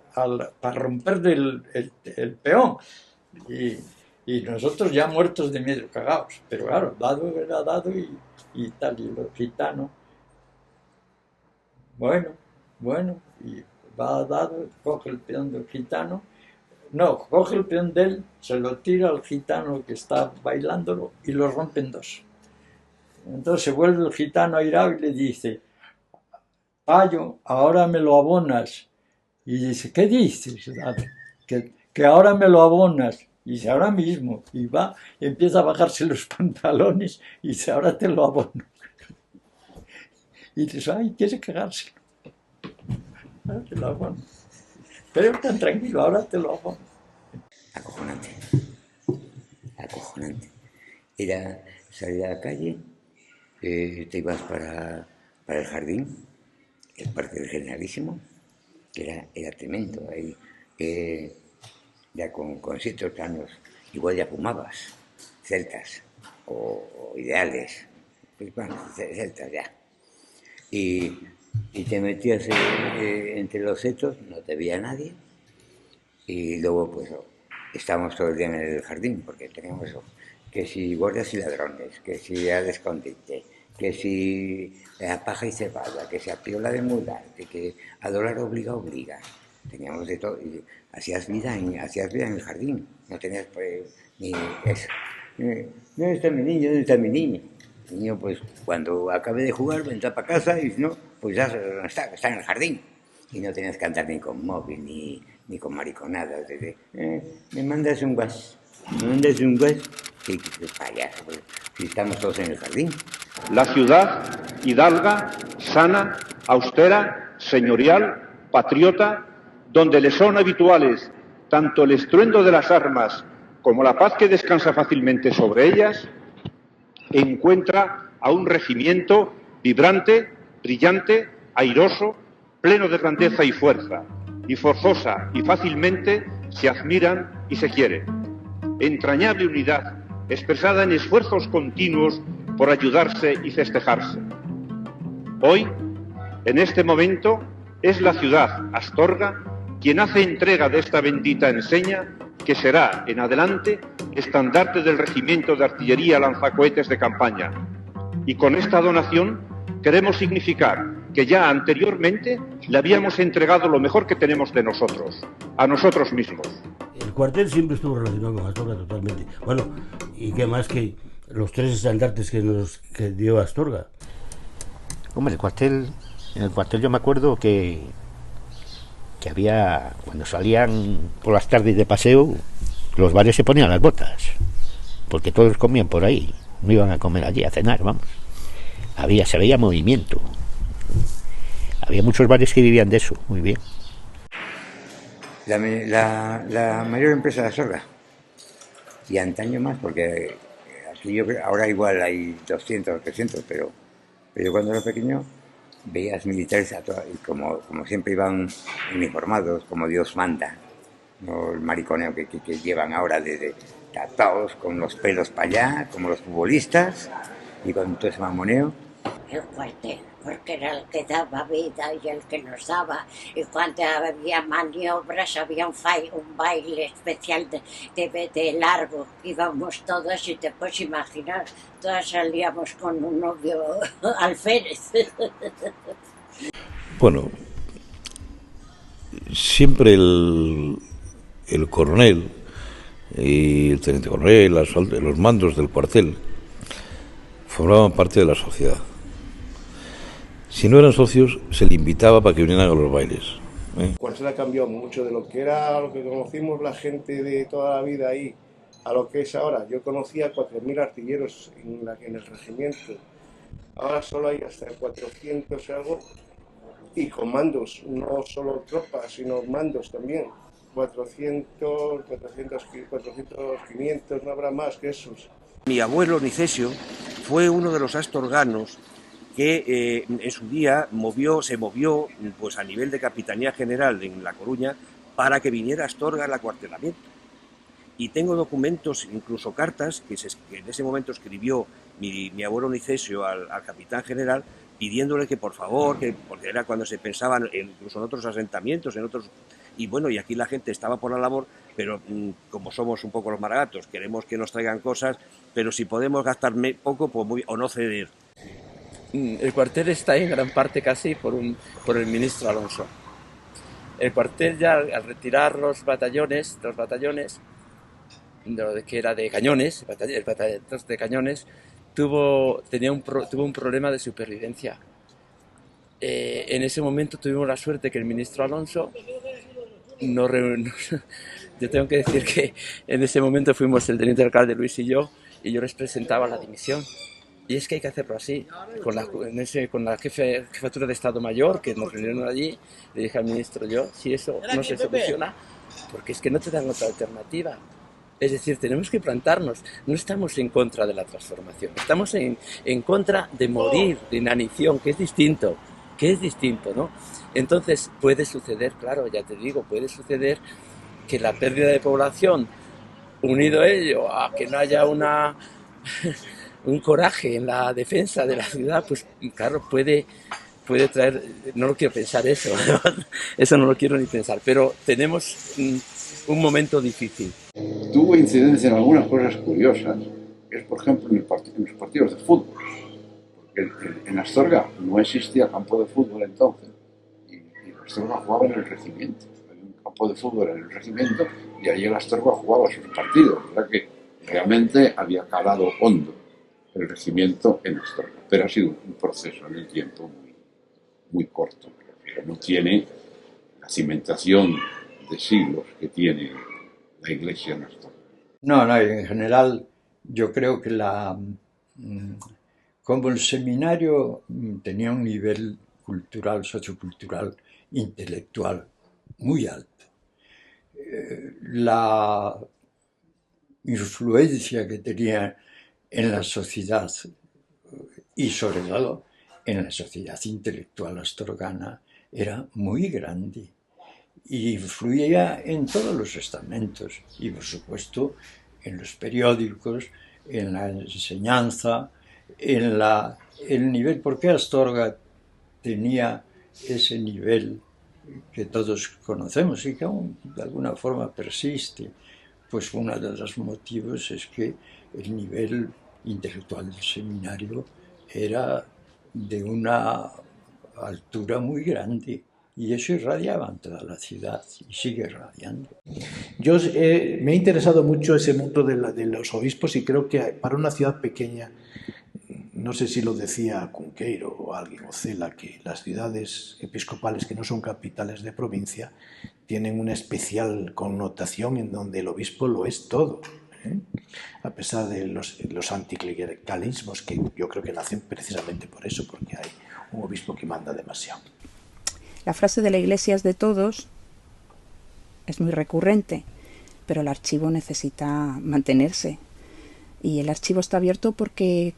para romper el peón y nosotros ya muertos de miedo, cagados, pero claro, Dado era Dado y tal, y los gitanos, bueno, y va Dado, coge el peón del gitano, no, coge el peón de él, se lo tira al gitano que está bailándolo y lo rompe en dos. Entonces se vuelve el gitano airado y le dice, Payo, ahora me lo abonas. Y dice, ¿qué dices, Dado? Que ahora me lo abonas. Y dice, ahora mismo. Y va, y empieza a bajarse los pantalones y dice, ahora te lo abono. Y dice, ay, quiere cagárselo. Ahora te lo abono. Pero tan tranquilo, ahora te lo hago. Acojonante. Era salir a la calle, te ibas para el jardín, el Parque del Generalísimo, que era tremendo. Ahí, ya con sitios planos, igual ya fumabas, celtas o ideales, pues bueno, celtas ya. Y te metías entre los setos, no te veía nadie, y luego pues estábamos todo el día en el jardín, porque teníamos eso, que si guardias y ladrones, que si al escondite, que si a paja y cebada, que si a piola de mudar, que a dólar obliga, teníamos de todo, y hacías vida en el jardín, no tenías pues ni eso, ¿dónde está mi niño? ¿Dónde está mi niño? El niño, pues, cuando acabe de jugar, vendrá para casa y si no, pues ya está en el jardín. Y no tenías que andar ni con móvil, ni con mariconadas. Me mandas un gas. Sí, que payaso, pues, si estamos todos en el jardín. La ciudad, hidalga, sana, austera, señorial, patriota, donde le son habituales tanto el estruendo de las armas como la paz que descansa fácilmente sobre ellas, encuentra a un regimiento vibrante, brillante, airoso, pleno de grandeza y fuerza, y forzosa y fácilmente se admiran y se quieren. Entrañable unidad expresada en esfuerzos continuos por ayudarse y festejarse. Hoy, en este momento, es la ciudad, Astorga, quien hace entrega de esta bendita enseña que será, en adelante, estandarte del Regimiento de Artillería Lanzacohetes de Campaña. Y con esta donación queremos significar que ya anteriormente le habíamos entregado lo mejor que tenemos de nosotros, a nosotros mismos. El cuartel siempre estuvo relacionado con Astorga totalmente. Bueno, y qué más que los 3 estandartes que dio Astorga. Hombre, en el cuartel yo me acuerdo que había, cuando salían por las tardes de paseo, los bares se ponían las botas, porque todos comían por ahí, no iban a comer allí, a cenar, vamos. Se veía movimiento. Había muchos bares que vivían de eso, muy bien. La mayor empresa de Astorga, y antaño más, porque aquí ahora igual hay 200, 300, pero cuando era pequeño veías militares y como siempre iban uniformados, como Dios manda, no el mariconeo que llevan ahora de tatados con los pelos para allá, como los futbolistas, y con todo ese mamoneo. El cuartel, porque era el que daba vida y el que nos daba, y cuando había maniobras había un baile especial de largo, íbamos todos y te puedes imaginar, todas salíamos con un novio alférez. Bueno, siempre el coronel y el teniente coronel, los mandos del cuartel, formaban parte de la sociedad. Si no eran socios, se le invitaba para que vinieran a los bailes. Cuarsela ha cambiado mucho de lo que era, lo que conocimos la gente de toda la vida ahí, a lo que es ahora. Yo conocía 4.000 artilleros en el regimiento. Ahora solo hay hasta 400 y algo, y con mandos, no solo tropas, sino mandos también. 400, 500, no habrá más que esos. Mi abuelo Nicesio fue uno de los astorganos que en su día se movió pues, a nivel de Capitanía General en La Coruña para que viniera a Astorga al acuartelamiento. Y tengo documentos, incluso cartas, que en ese momento escribió mi abuelo Nicesio al capitán general, pidiéndole que por favor, porque era cuando se pensaban incluso en otros asentamientos, y bueno, y aquí la gente estaba por la labor, pero como somos un poco los maragatos, queremos que nos traigan cosas, pero si podemos gastar poco pues o no ceder. El cuartel está en gran parte casi por el ministro Alonso. El cuartel ya al retirar los batallones, que era de cañones, el batallón de cañones, tuvo un problema de supervivencia. En ese momento tuvimos la suerte que el ministro Alonso yo tengo que decir que en ese momento fuimos el teniente alcalde Luis y yo les presentaba la dimisión. Y es que hay que hacerlo así, con la jefatura de Estado Mayor, que nos reunieron allí, le dije al ministro si eso no se soluciona, porque es que no te dan otra alternativa. Es decir, tenemos que plantarnos, no estamos en contra de la transformación, estamos en contra de morir, de inanición, que es distinto, ¿no? Entonces puede suceder, claro, ya te digo, puede suceder que la pérdida de población, unido a ello, a que no haya un coraje en la defensa de la ciudad, pues claro, puede traer, no lo quiero pensar eso no lo quiero ni pensar, pero tenemos un momento difícil. Tuvo incidencia en algunas cosas curiosas, es por ejemplo en los partidos de fútbol, porque en Astorga no existía campo de fútbol entonces, y Astorga jugaba en el regimiento, había un campo de fútbol en el regimiento, y allí el Astorga jugaba sus partidos, o sea que realmente había calado hondo el regimiento en Astorga, pero ha sido un proceso en el tiempo muy corto, pero no tiene la cimentación de siglos que tiene la Iglesia en Astorga. No, en general yo creo que como el seminario tenía un nivel cultural, sociocultural, intelectual muy alto, la influencia que tenía en la sociedad y sobre todo en la sociedad intelectual astorgana era muy grande y influía en todos los estamentos y por supuesto en los periódicos, en la enseñanza, en el nivel, porque Astorga tenía ese nivel que todos conocemos y que aún de alguna forma persiste. Pues uno de los motivos es que el nivel intelectual del seminario era de una altura muy grande y eso irradiaba en toda la ciudad y sigue irradiando. Yo me he interesado mucho ese mundo de los obispos y creo que para una ciudad pequeña, no sé si lo decía Cunqueiro o alguien, o Cela, que las ciudades episcopales que no son capitales de provincia tienen una especial connotación en donde el obispo lo es todo. A pesar de los anticlericalismos que yo creo que nacen precisamente por eso, porque hay un obispo que manda demasiado. La frase de la Iglesia es de todos, es muy recurrente, pero el archivo necesita mantenerse. Y el archivo está abierto porque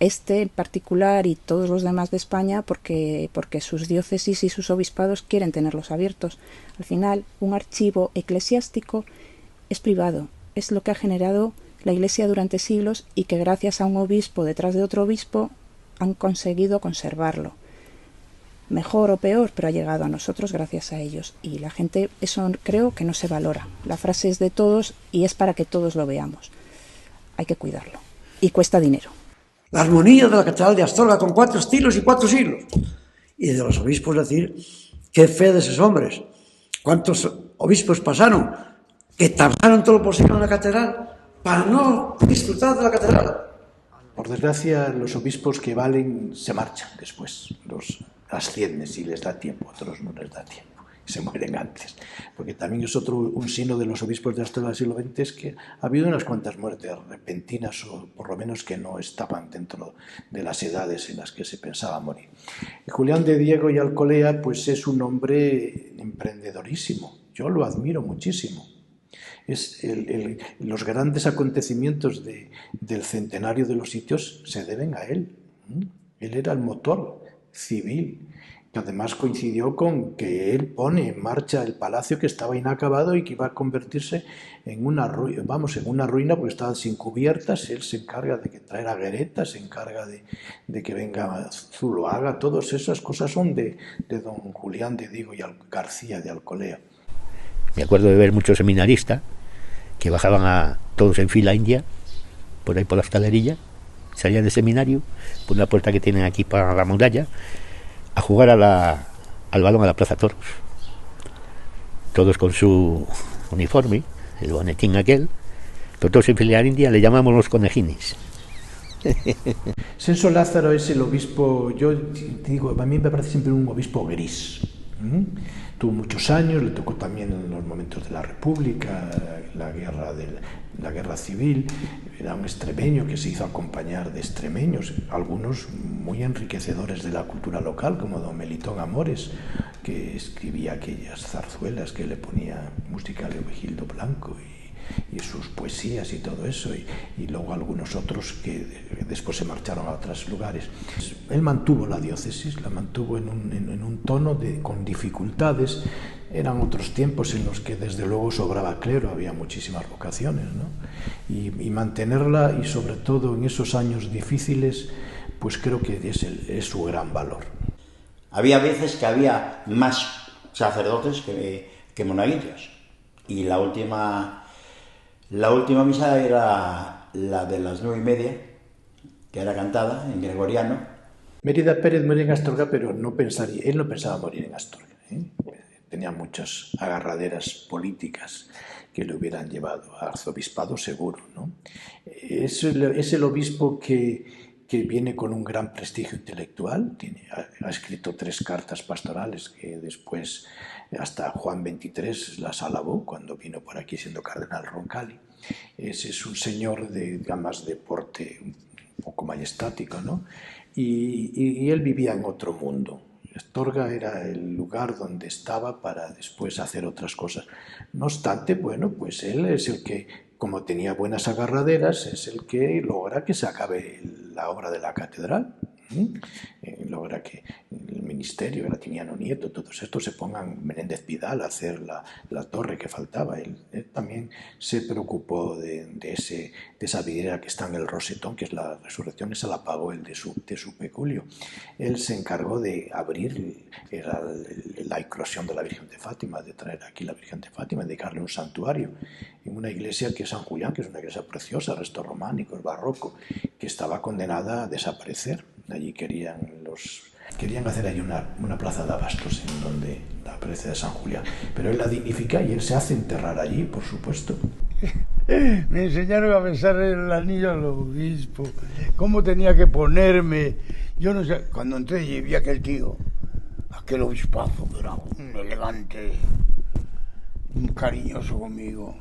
este en particular y todos los demás de España, porque sus diócesis y sus obispados quieren tenerlos abiertos. Al final, un archivo eclesiástico es privado. Es lo que ha generado la Iglesia durante siglos y que gracias a un obispo detrás de otro obispo han conseguido conservarlo. Mejor o peor, pero ha llegado a nosotros gracias a ellos. Y la gente, eso creo que no se valora. La frase es de todos y es para que todos lo veamos. Hay que cuidarlo. Y cuesta dinero. La armonía de la Catedral de Astorga con 4 estilos y 4 siglos. Y de los obispos decir, qué fe de esos hombres. ¿Cuántos obispos pasaron? Que tardaron todo lo posible en la catedral para no disfrutar de la catedral. Por desgracia, los obispos que valen se marchan después. ascienden si les da tiempo, a otros no les da tiempo, se mueren antes. Porque también es un signo de los obispos de Astorga del siglo XX, es que ha habido unas cuantas muertes repentinas, o por lo menos que no estaban dentro de las edades en las que se pensaba morir. Y Julián de Diego y Alcolea pues es un hombre emprendedorísimo, yo lo admiro muchísimo. Los grandes acontecimientos del centenario de los sitios se deben a él. Él era el motor civil, que además coincidió con que él pone en marcha el palacio que estaba inacabado y que iba a convertirse en una ruina porque estaba sin cubiertas. Él se encarga de que traer a Guereta, se encarga de que venga Zuloaga. Todas esas cosas son de don Julián de Diego y García de Alcolea. Me acuerdo de ver muchos seminaristas que bajaban todos en fila india, por ahí por la escalerilla, salían del seminario, por una puerta que tienen aquí para la muralla, a jugar al balón a la Plaza Toros. Todos con su uniforme, el bonetín aquel, pero todos en fila india, le llamamos los conejines. Senso Lázaro es el obispo, yo digo, a mí me parece siempre un obispo gris. Tuvo muchos años, le tocó también en los momentos de la República, la guerra civil. Era un extremeño que se hizo acompañar de extremeños, algunos muy enriquecedores de la cultura local, como don Melitón Amores, que escribía aquellas zarzuelas que le ponía música a Leovigildo Blanco y sus poesías y todo eso, y luego algunos otros que después se marcharon a otros lugares. Él mantuvo la diócesis, la mantuvo en un tono con dificultades. Eran otros tiempos en los que desde luego sobraba clero, había muchísimas vocaciones, ¿no? Y mantenerla, y sobre todo en esos años difíciles, pues creo que es su gran valor. Había veces que había más sacerdotes que monaguillos, y la última misa era la de las 9:30, que era cantada en gregoriano. Mérida Pérez murió en Astorga, pero él no pensaba morir en Astorga. Tenía muchas agarraderas políticas que le hubieran llevado a arzobispado seguro, ¿no? Es el obispo que viene con un gran prestigio intelectual. Ha escrito 3 cartas pastorales que después hasta Juan XXIII las alabó cuando vino por aquí siendo cardenal Roncalli. Ese es un señor de porte un poco majestático, ¿no? Y él vivía en otro mundo. Astorga era el lugar donde estaba para después hacer otras cosas. No obstante, bueno, pues él es el que, como tenía buenas agarraderas, es el que logra que se acabe la obra de la catedral. Logra que el ministerio, Gratiniano Nieto, todos estos se pongan, Menéndez Pidal, a hacer la torre que faltaba. Él también se preocupó de esa vidriera que está en el rosetón, que es la resurrección, esa la pagó él de su peculio. Él se encargó de abrir la eclosión de la Virgen de Fátima, de traer aquí la Virgen de Fátima, de dedicarle un santuario en una iglesia que es San Julián, que es una iglesia preciosa, restos románicos, barroco, que estaba condenada a desaparecer. Allí querían hacer allí una plaza de abastos en donde aparece de San Julián, pero él la dignifica y él se hace enterrar allí, por supuesto. Me enseñaron a besar el anillo al obispo, cómo tenía que ponerme. Yo no sé, cuando entré y vi a aquel tío, aquel obispazo, que era un elegante, un cariñoso conmigo.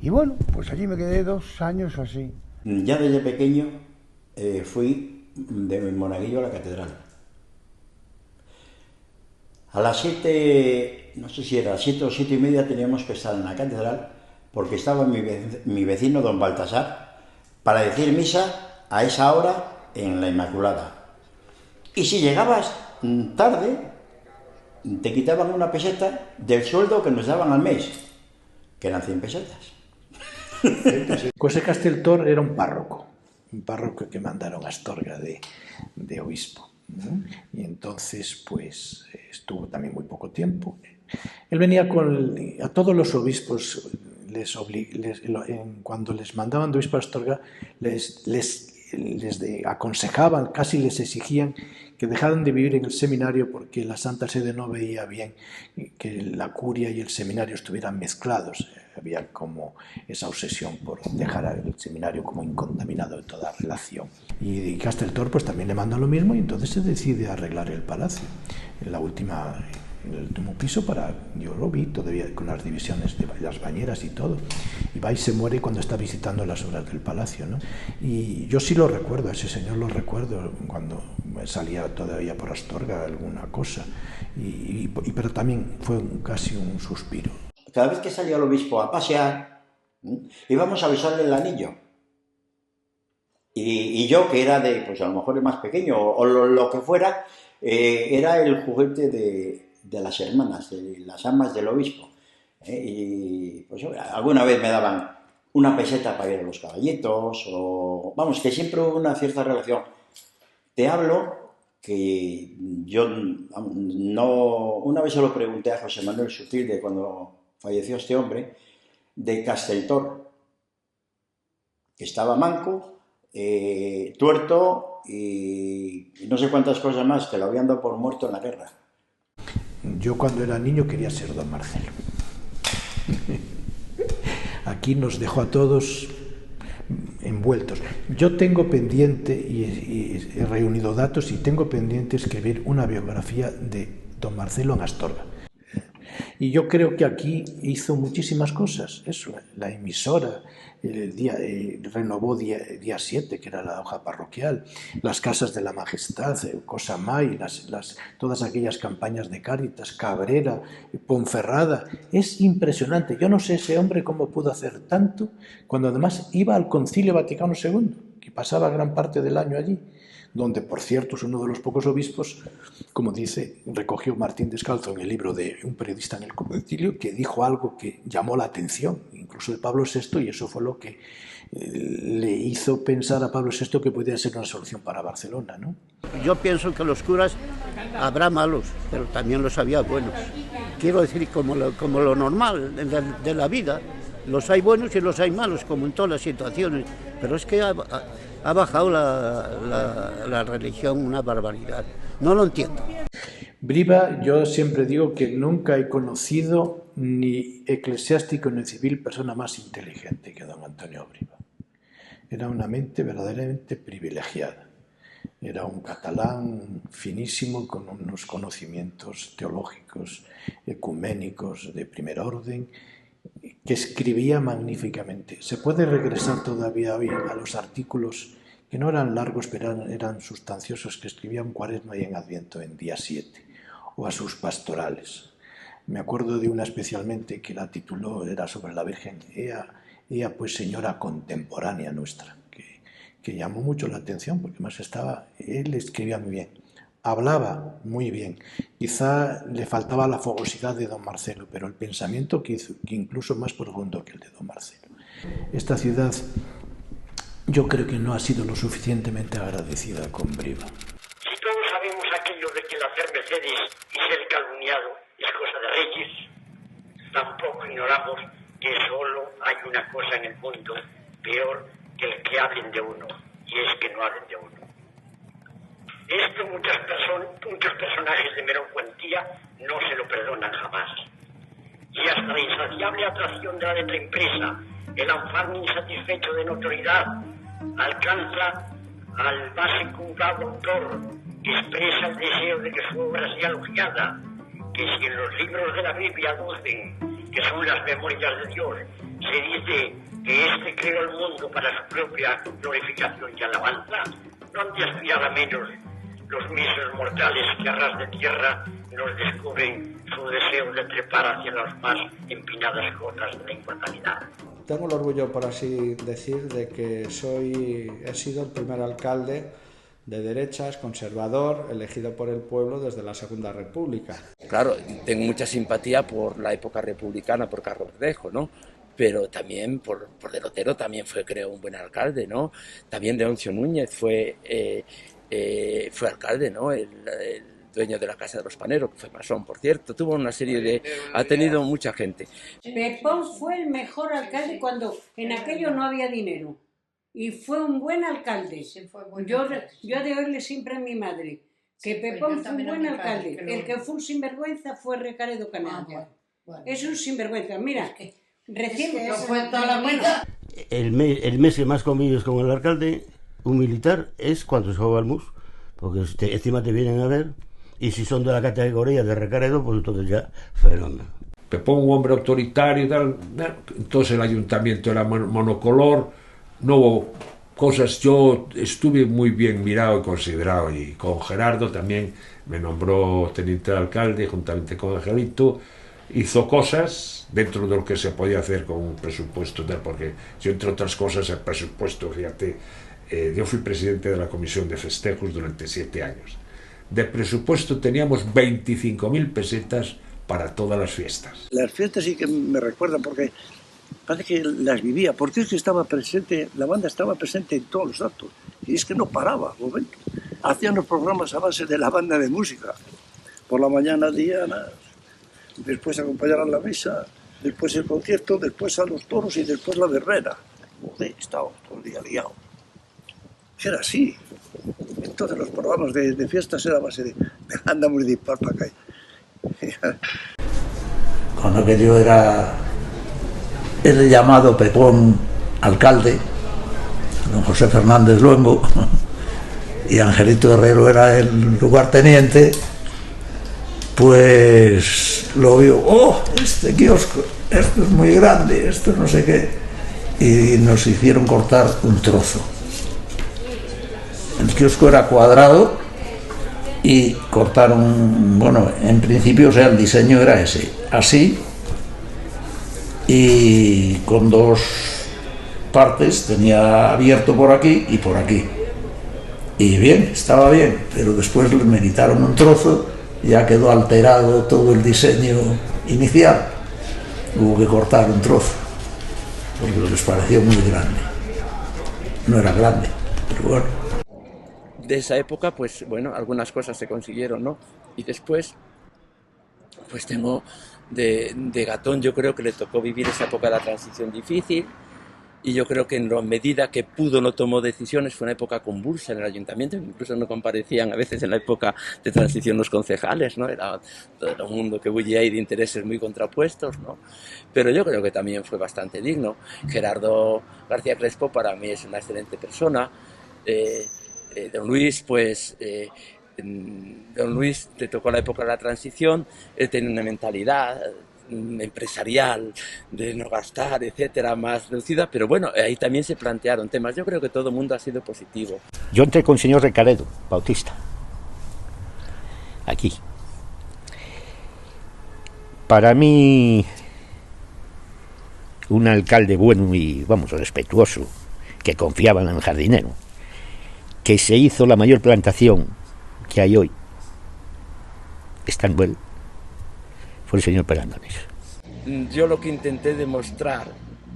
Y bueno, pues allí me quedé 2 años así. Ya desde pequeño fui de monaguillo a la catedral. A las 7, no sé si era 7 o 7:30, teníamos que estar en la catedral porque estaba mi vecino don Baltasar para decir misa a esa hora en la Inmaculada. Y si llegabas tarde, te quitaban 1 peseta del sueldo que nos daban al mes, que eran 100 pesetas. José Casteltor era un párroco que mandaron a Astorga de obispo, ¿no? Y entonces pues estuvo también muy poco tiempo. Él venía a todos los obispos, cuando les mandaban de obispo a Astorga, les aconsejaban, casi les exigían que dejaran de vivir en el seminario porque la Santa Sede no veía bien que la curia y el seminario estuvieran mezclados. Había como esa obsesión por dejar el seminario como incontaminado de toda relación. Y Casteltor pues también le manda lo mismo y entonces se decide arreglar el palacio. En el último piso, yo lo vi todavía con las divisiones de las bañeras y todo, y va y se muere cuando está visitando las obras del palacio, ¿no? Y yo sí lo recuerdo, a ese señor lo recuerdo cuando salía todavía por Astorga alguna cosa, pero también fue casi un suspiro. Cada vez que salía el obispo a pasear, íbamos a besarle el anillo. Y yo, que era pues a lo mejor el más pequeño, o lo que fuera, era el juguete de las hermanas, de las amas del obispo. Y pues alguna vez me daban una peseta para ir a los caballitos, o vamos, que siempre hubo una cierta relación. Te hablo que yo una vez se lo pregunté a José Manuel Sutilde cuando falleció este hombre, de Casteltor, que estaba manco, tuerto y no sé cuántas cosas más, que lo habían dado por muerto en la guerra. Yo cuando era niño quería ser don Marcelo. Aquí nos dejó a todos envueltos. Yo tengo pendiente, y he reunido datos, y tengo pendiente escribir una biografía de don Marcelo en Astorga. Y yo creo que aquí hizo muchísimas cosas. Eso, la emisora, renovó día 7, que era la hoja parroquial, las casas de la Majestad, Cosamay, todas aquellas campañas de Cáritas, Cabrera, Ponferrada. Es impresionante. Yo no sé ese hombre cómo pudo hacer tanto cuando además iba al Concilio Vaticano II, que pasaba gran parte del año allí, donde, por cierto, es uno de los pocos obispos, como recogió Martín Descalzo en el libro de un periodista en el concilio, que dijo algo que llamó la atención, incluso de Pablo VI, y eso fue lo que le hizo pensar a Pablo VI que podía ser una solución para Barcelona, ¿no? Yo pienso que los curas habrá malos, pero también los había buenos. Quiero decir, como lo normal de la vida, los hay buenos y los hay malos, como en todas las situaciones, pero es que ha bajado la religión una barbaridad. No lo entiendo. Briva, yo siempre digo que nunca he conocido ni eclesiástico ni civil persona más inteligente que don Antonio Briva. Era una mente verdaderamente privilegiada. Era un catalán finísimo con unos conocimientos teológicos, ecuménicos de primer orden, que escribía magníficamente. Se puede regresar todavía hoy a los artículos que no eran largos, pero eran sustanciosos, que escribía en Cuaresma y en Adviento, en día 7, o a sus pastorales. Me acuerdo de una especialmente que la tituló, era sobre la Virgen, ella pues señora contemporánea nuestra, que llamó mucho la atención, porque más él escribía muy bien. Hablaba muy bien, quizá le faltaba la fogosidad de don Marcelo, pero el pensamiento que incluso más profundo que el de don Marcelo. Esta ciudad yo creo que no ha sido lo suficientemente agradecida con Briva. Si todos sabemos aquello de que el hacer mercedes y ser calumniado es cosa de reyes, tampoco ignoramos que solo hay una cosa en el mundo peor que el que hablen de uno, y es que no hablen de uno. Esto muchos personajes de menor cuantía no se lo perdonan jamás. Y hasta la insaciable atracción de la letra impresa, el afán insatisfecho de notoriedad, alcanza al más incumplado autor que expresa el deseo de que su obra sea elogiada, que si en los libros de la Biblia aducen que son las memorias de Dios, se dice que éste creó el mundo para su propia glorificación y alabanza, no han de aspirar a menos los míseros mortales que a ras de tierra nos descubren su deseo de trepar hacia las más empinadas cotas de la inmortalidad. Tengo el orgullo, por así decir, de que he sido el primer alcalde de derechas, conservador, elegido por el pueblo desde la Segunda República. Claro, tengo mucha simpatía por la época republicana, por Carlos Verdejo, ¿no? Pero también por Del Otero también fue, creo, un buen alcalde, ¿no? También Leoncio Núñez fue alcalde, ¿no? El dueño de la Casa de los Paneros, que fue masón, por cierto. Tuvo una serie ha tenido mucha gente. Pepón fue el mejor alcalde cuando en aquello no había dinero. y fue un buen alcalde. Sí, fue buen alcalde. Yo de oírle siempre a mi madre que Pepón fue un buen alcalde. El que fue un sinvergüenza fue Recaredo Canalla. Es un sinvergüenza. Mira, recién no fue toda la vida. El mes que más convives con el alcalde, un militar, es cuando se juega al mus, porque encima te vienen a ver, y si son de la categoría de Recaredo, pues entonces ya fenómeno. Pepón, un hombre autoritario y tal, entonces el ayuntamiento era monocolor, no hubo cosas, yo estuve muy bien mirado y considerado, y con Gerardo también me nombró teniente de alcalde juntamente con Angelito, hizo cosas dentro de lo que se podía hacer con un presupuesto, porque yo, entre otras cosas, el presupuesto, fíjate, yo fui presidente de la comisión de festejos durante 7 años. De presupuesto teníamos 25.000 pesetas para todas las fiestas. Las fiestas sí que me recuerdan porque parece que las vivía, porque es que estaba presente, la banda estaba presente en todos los actos, y es que no paraba, momento. Hacían los programas a base de la banda de música, por la mañana Diana, después acompañar a la misa, después el concierto, después a los toros y después la verbena. Joder, estaba todo el día liado. Era así. Entonces los programas de fiestas eran a base de banda municipal para acá. Cuando aquello era el llamado Pepón alcalde, don José Fernández Luengo, y Angelito Herrero era el lugarteniente, pues lo vio, ¡oh, este kiosco, esto es muy grande, esto no sé qué! Y nos hicieron cortar un trozo. El kiosco era cuadrado y cortaron, bueno, en principio, o sea, el diseño era ese, así, y con 2 partes, tenía abierto por aquí y por aquí. Y bien, estaba bien, pero después le meritaron un trozo, ya quedó alterado todo el diseño inicial. Hubo que cortar un trozo, porque les pareció muy grande. No era grande, pero bueno. De esa época, pues bueno, algunas cosas se consiguieron, ¿no? Y después, pues tengo de Gatón, yo creo que le tocó vivir esa época de la transición difícil, y yo creo que en medida que pudo no tomó decisiones. Fue una época convulsa en el ayuntamiento, incluso no comparecían a veces en la época de transición los concejales, ¿no? Era todo un mundo que bullía y de intereses muy contrapuestos, ¿no? Pero yo creo que también fue bastante digno. Gerardo García Crespo para mí es una excelente persona. Don Luis, pues, Don Luis te tocó la época de la transición, él tenía una mentalidad empresarial de no gastar, etcétera, más reducida, pero bueno, ahí también se plantearon temas. Yo creo que todo el mundo ha sido positivo. Yo entré con el señor Recaredo, Bautista, aquí. Para mí, un alcalde bueno y, vamos, respetuoso, que confiaba en el jardinero, que se hizo la mayor plantación que hay hoy, Estambul, fue el señor Perandones. Yo lo que intenté demostrar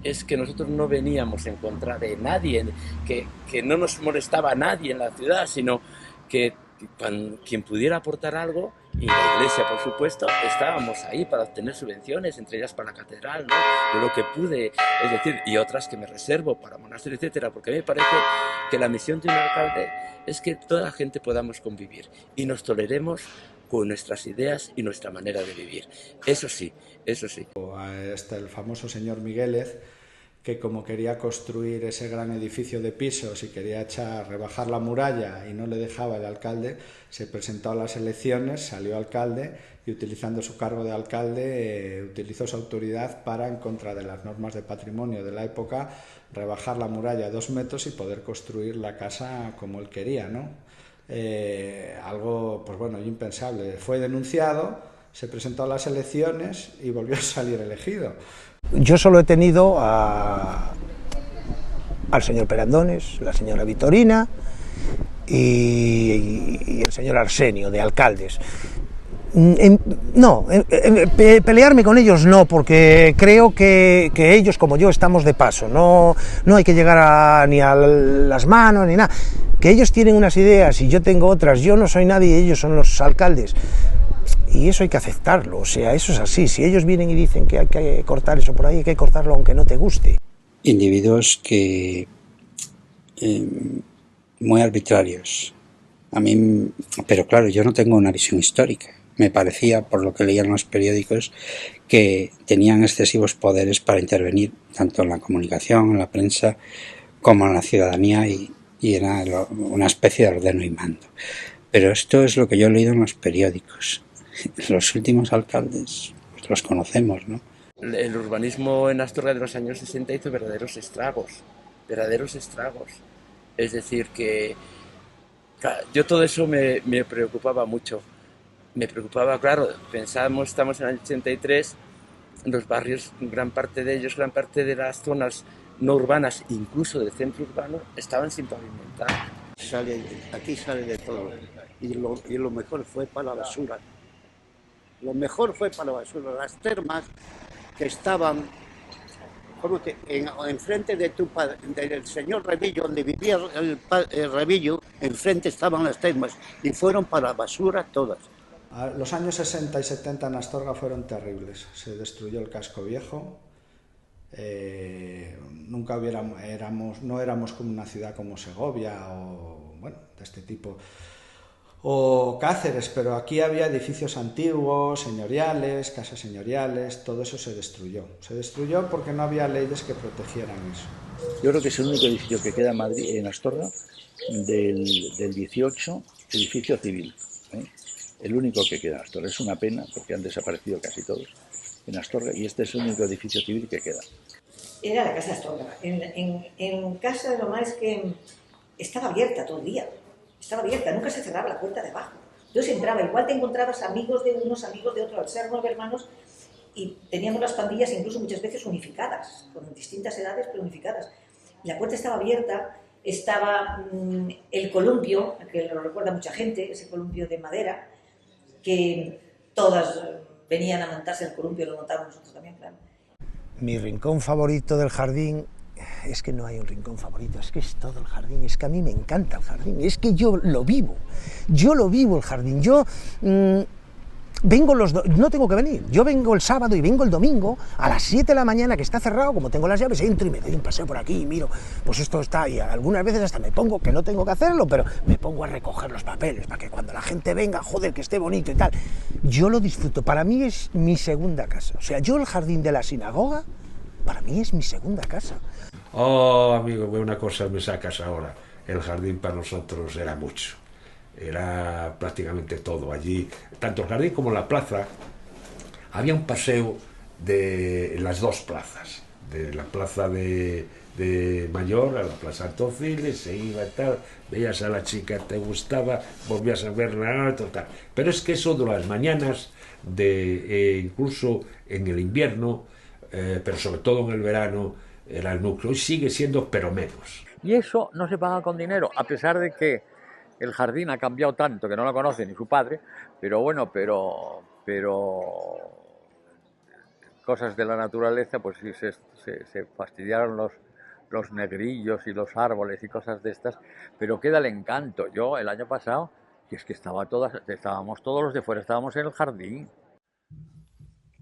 es que nosotros no veníamos en contra de nadie, que no nos molestaba a nadie en la ciudad, sino que quien pudiera aportar algo, y la iglesia, por supuesto, estábamos ahí para obtener subvenciones, entre ellas para la catedral, ¿no? Yo lo que pude, es decir, y otras que me reservo para monasterio, etcétera, porque a mí me parece que la misión de un alcalde es que toda la gente podamos convivir y nos toleremos con nuestras ideas y nuestra manera de vivir. Eso sí, eso sí. Hasta el famoso señor Miguélez, que como quería construir ese gran edificio de pisos y quería rebajar la muralla y no le dejaba el alcalde, se presentó a las elecciones, salió alcalde y utilizando su cargo de alcalde utilizó su autoridad para, en contra de las normas de patrimonio de la época, rebajar la muralla a 2 metros y poder construir la casa como él quería, ¿no? Algo, pues bueno, impensable. Fue denunciado, se presentó a las elecciones y volvió a salir elegido. Yo solo he tenido al señor Perandones, la señora Vitorina y el señor Arsenio, de alcaldes. Pelearme con ellos no, porque creo que ellos, como yo, estamos de paso. No hay que llegar ni a las manos ni nada. Que ellos tienen unas ideas y yo tengo otras. Yo no soy nadie y ellos son los alcaldes. Y eso hay que aceptarlo, o sea, eso es así. Si ellos vienen y dicen que hay que cortar eso por ahí, hay que cortarlo aunque no te guste. Individuos que muy arbitrarios. A mí, pero claro, yo no tengo una visión histórica. Me parecía, por lo que leía en los periódicos, que tenían excesivos poderes para intervenir tanto en la comunicación, en la prensa, como en la ciudadanía, y era una especie de ordeno y mando. Pero esto es lo que yo he leído en los periódicos. Los últimos alcaldes pues los conocemos, ¿no? El urbanismo en Astorga de los años 60 hizo verdaderos estragos. Es decir, que yo todo eso me preocupaba mucho. Me preocupaba, claro, pensábamos, estamos en el 83, los barrios, gran parte de las zonas no urbanas, incluso del centro urbano, estaban sin pavimentar. Aquí sale de todo. Y lo mejor fue para la basura. Lo mejor fue para la basura. Las termas que estaban enfrente del señor Revillo, donde vivía el Revillo, enfrente estaban las termas y fueron para la basura todas. Los años 60 y 70 en Astorga fueron terribles. Se destruyó el casco viejo. No éramos como una ciudad como Segovia o bueno, de este tipo, o Cáceres, pero aquí había edificios antiguos, señoriales, casas señoriales, todo eso se destruyó. Se destruyó porque no había leyes que protegieran eso. Yo creo que es el único edificio que queda en Madrid, en Astorga, del 18, edificio civil, ¿eh? El único que queda en Astorga. Es una pena porque han desaparecido casi todos en Astorga y este es el único edificio civil que queda. Era la casa de Astorga. En casa de lo más que estaba abierta todo el día. Estaba abierta, nunca se cerraba la puerta de abajo. Entonces entraba, igual te encontrabas amigos de unos, amigos de otros, al ser 9 hermanos, y teníamos las pandillas incluso muchas veces unificadas, con distintas edades pero unificadas. Y la puerta estaba abierta, estaba el columpio, que lo recuerda mucha gente, ese columpio de madera, que todas venían a montarse el columpio, lo montábamos nosotros también, claro. Mi rincón favorito del jardín, es que no hay un rincón favorito, es que es todo el jardín, es que a mí me encanta el jardín, es que yo lo vivo el jardín, yo vengo no tengo que venir, yo vengo el sábado y vengo el domingo a las 7 de la mañana que está cerrado, como tengo las llaves, entro y me doy un paseo por aquí y miro, pues esto está, y algunas veces hasta me pongo, que no tengo que hacerlo, pero me pongo a recoger los papeles, para que cuando la gente venga, joder, que esté bonito y tal. Yo lo disfruto, para mí es mi segunda casa, o sea, yo el jardín de la sinagoga, para mí es mi segunda casa. Oh, amigo, una cosa me sacas ahora, el jardín para nosotros era mucho. Era prácticamente todo allí, tanto el jardín como la plaza. Había un paseo de las dos plazas, de la plaza de Mayor a la plaza Antociles, se iba y tal, veías a la chica, te gustaba, volvías a verla, tal. Pero es que eso de las mañanas, incluso en el invierno, pero sobre todo en el verano, era el núcleo, y sigue siendo, pero menos. Y eso no se paga con dinero, a pesar de que el jardín ha cambiado tanto que no lo conoce ni su padre, pero bueno, pero cosas de la naturaleza, pues sí se fastidiaron los negrillos y los árboles y cosas de estas, pero queda el encanto. Yo el año pasado, y es que estábamos todos los de fuera, estábamos en el jardín.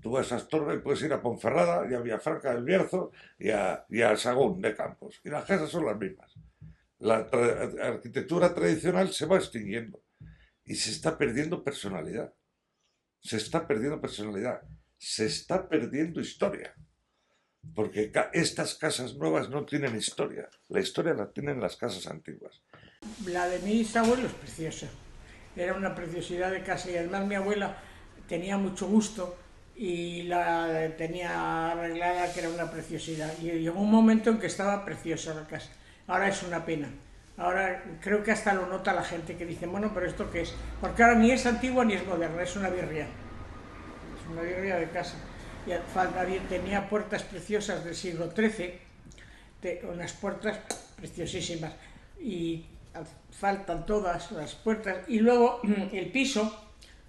Tú vas a Astorga y puedes ir a Ponferrada y a Villafranca del Bierzo y a Sagún de Campos, y las casas son las mismas. La arquitectura tradicional se va extinguiendo y se está perdiendo personalidad. Se está perdiendo historia. Porque estas casas nuevas no tienen historia. La historia la tienen las casas antiguas. La de mis abuelos, preciosa. Era una preciosidad de casa y además mi abuela tenía mucho gusto y la tenía arreglada, que era una preciosidad. Y llegó un momento en que estaba preciosa la casa. Ahora es una pena. Ahora creo que hasta lo nota la gente que dice, bueno, pero ¿esto qué es? Porque ahora ni es antigua ni es moderna, es una birria. Es una birria de casa. Y tenía puertas preciosas del siglo XIII, unas puertas preciosísimas. Y faltan todas las puertas. Y luego el piso.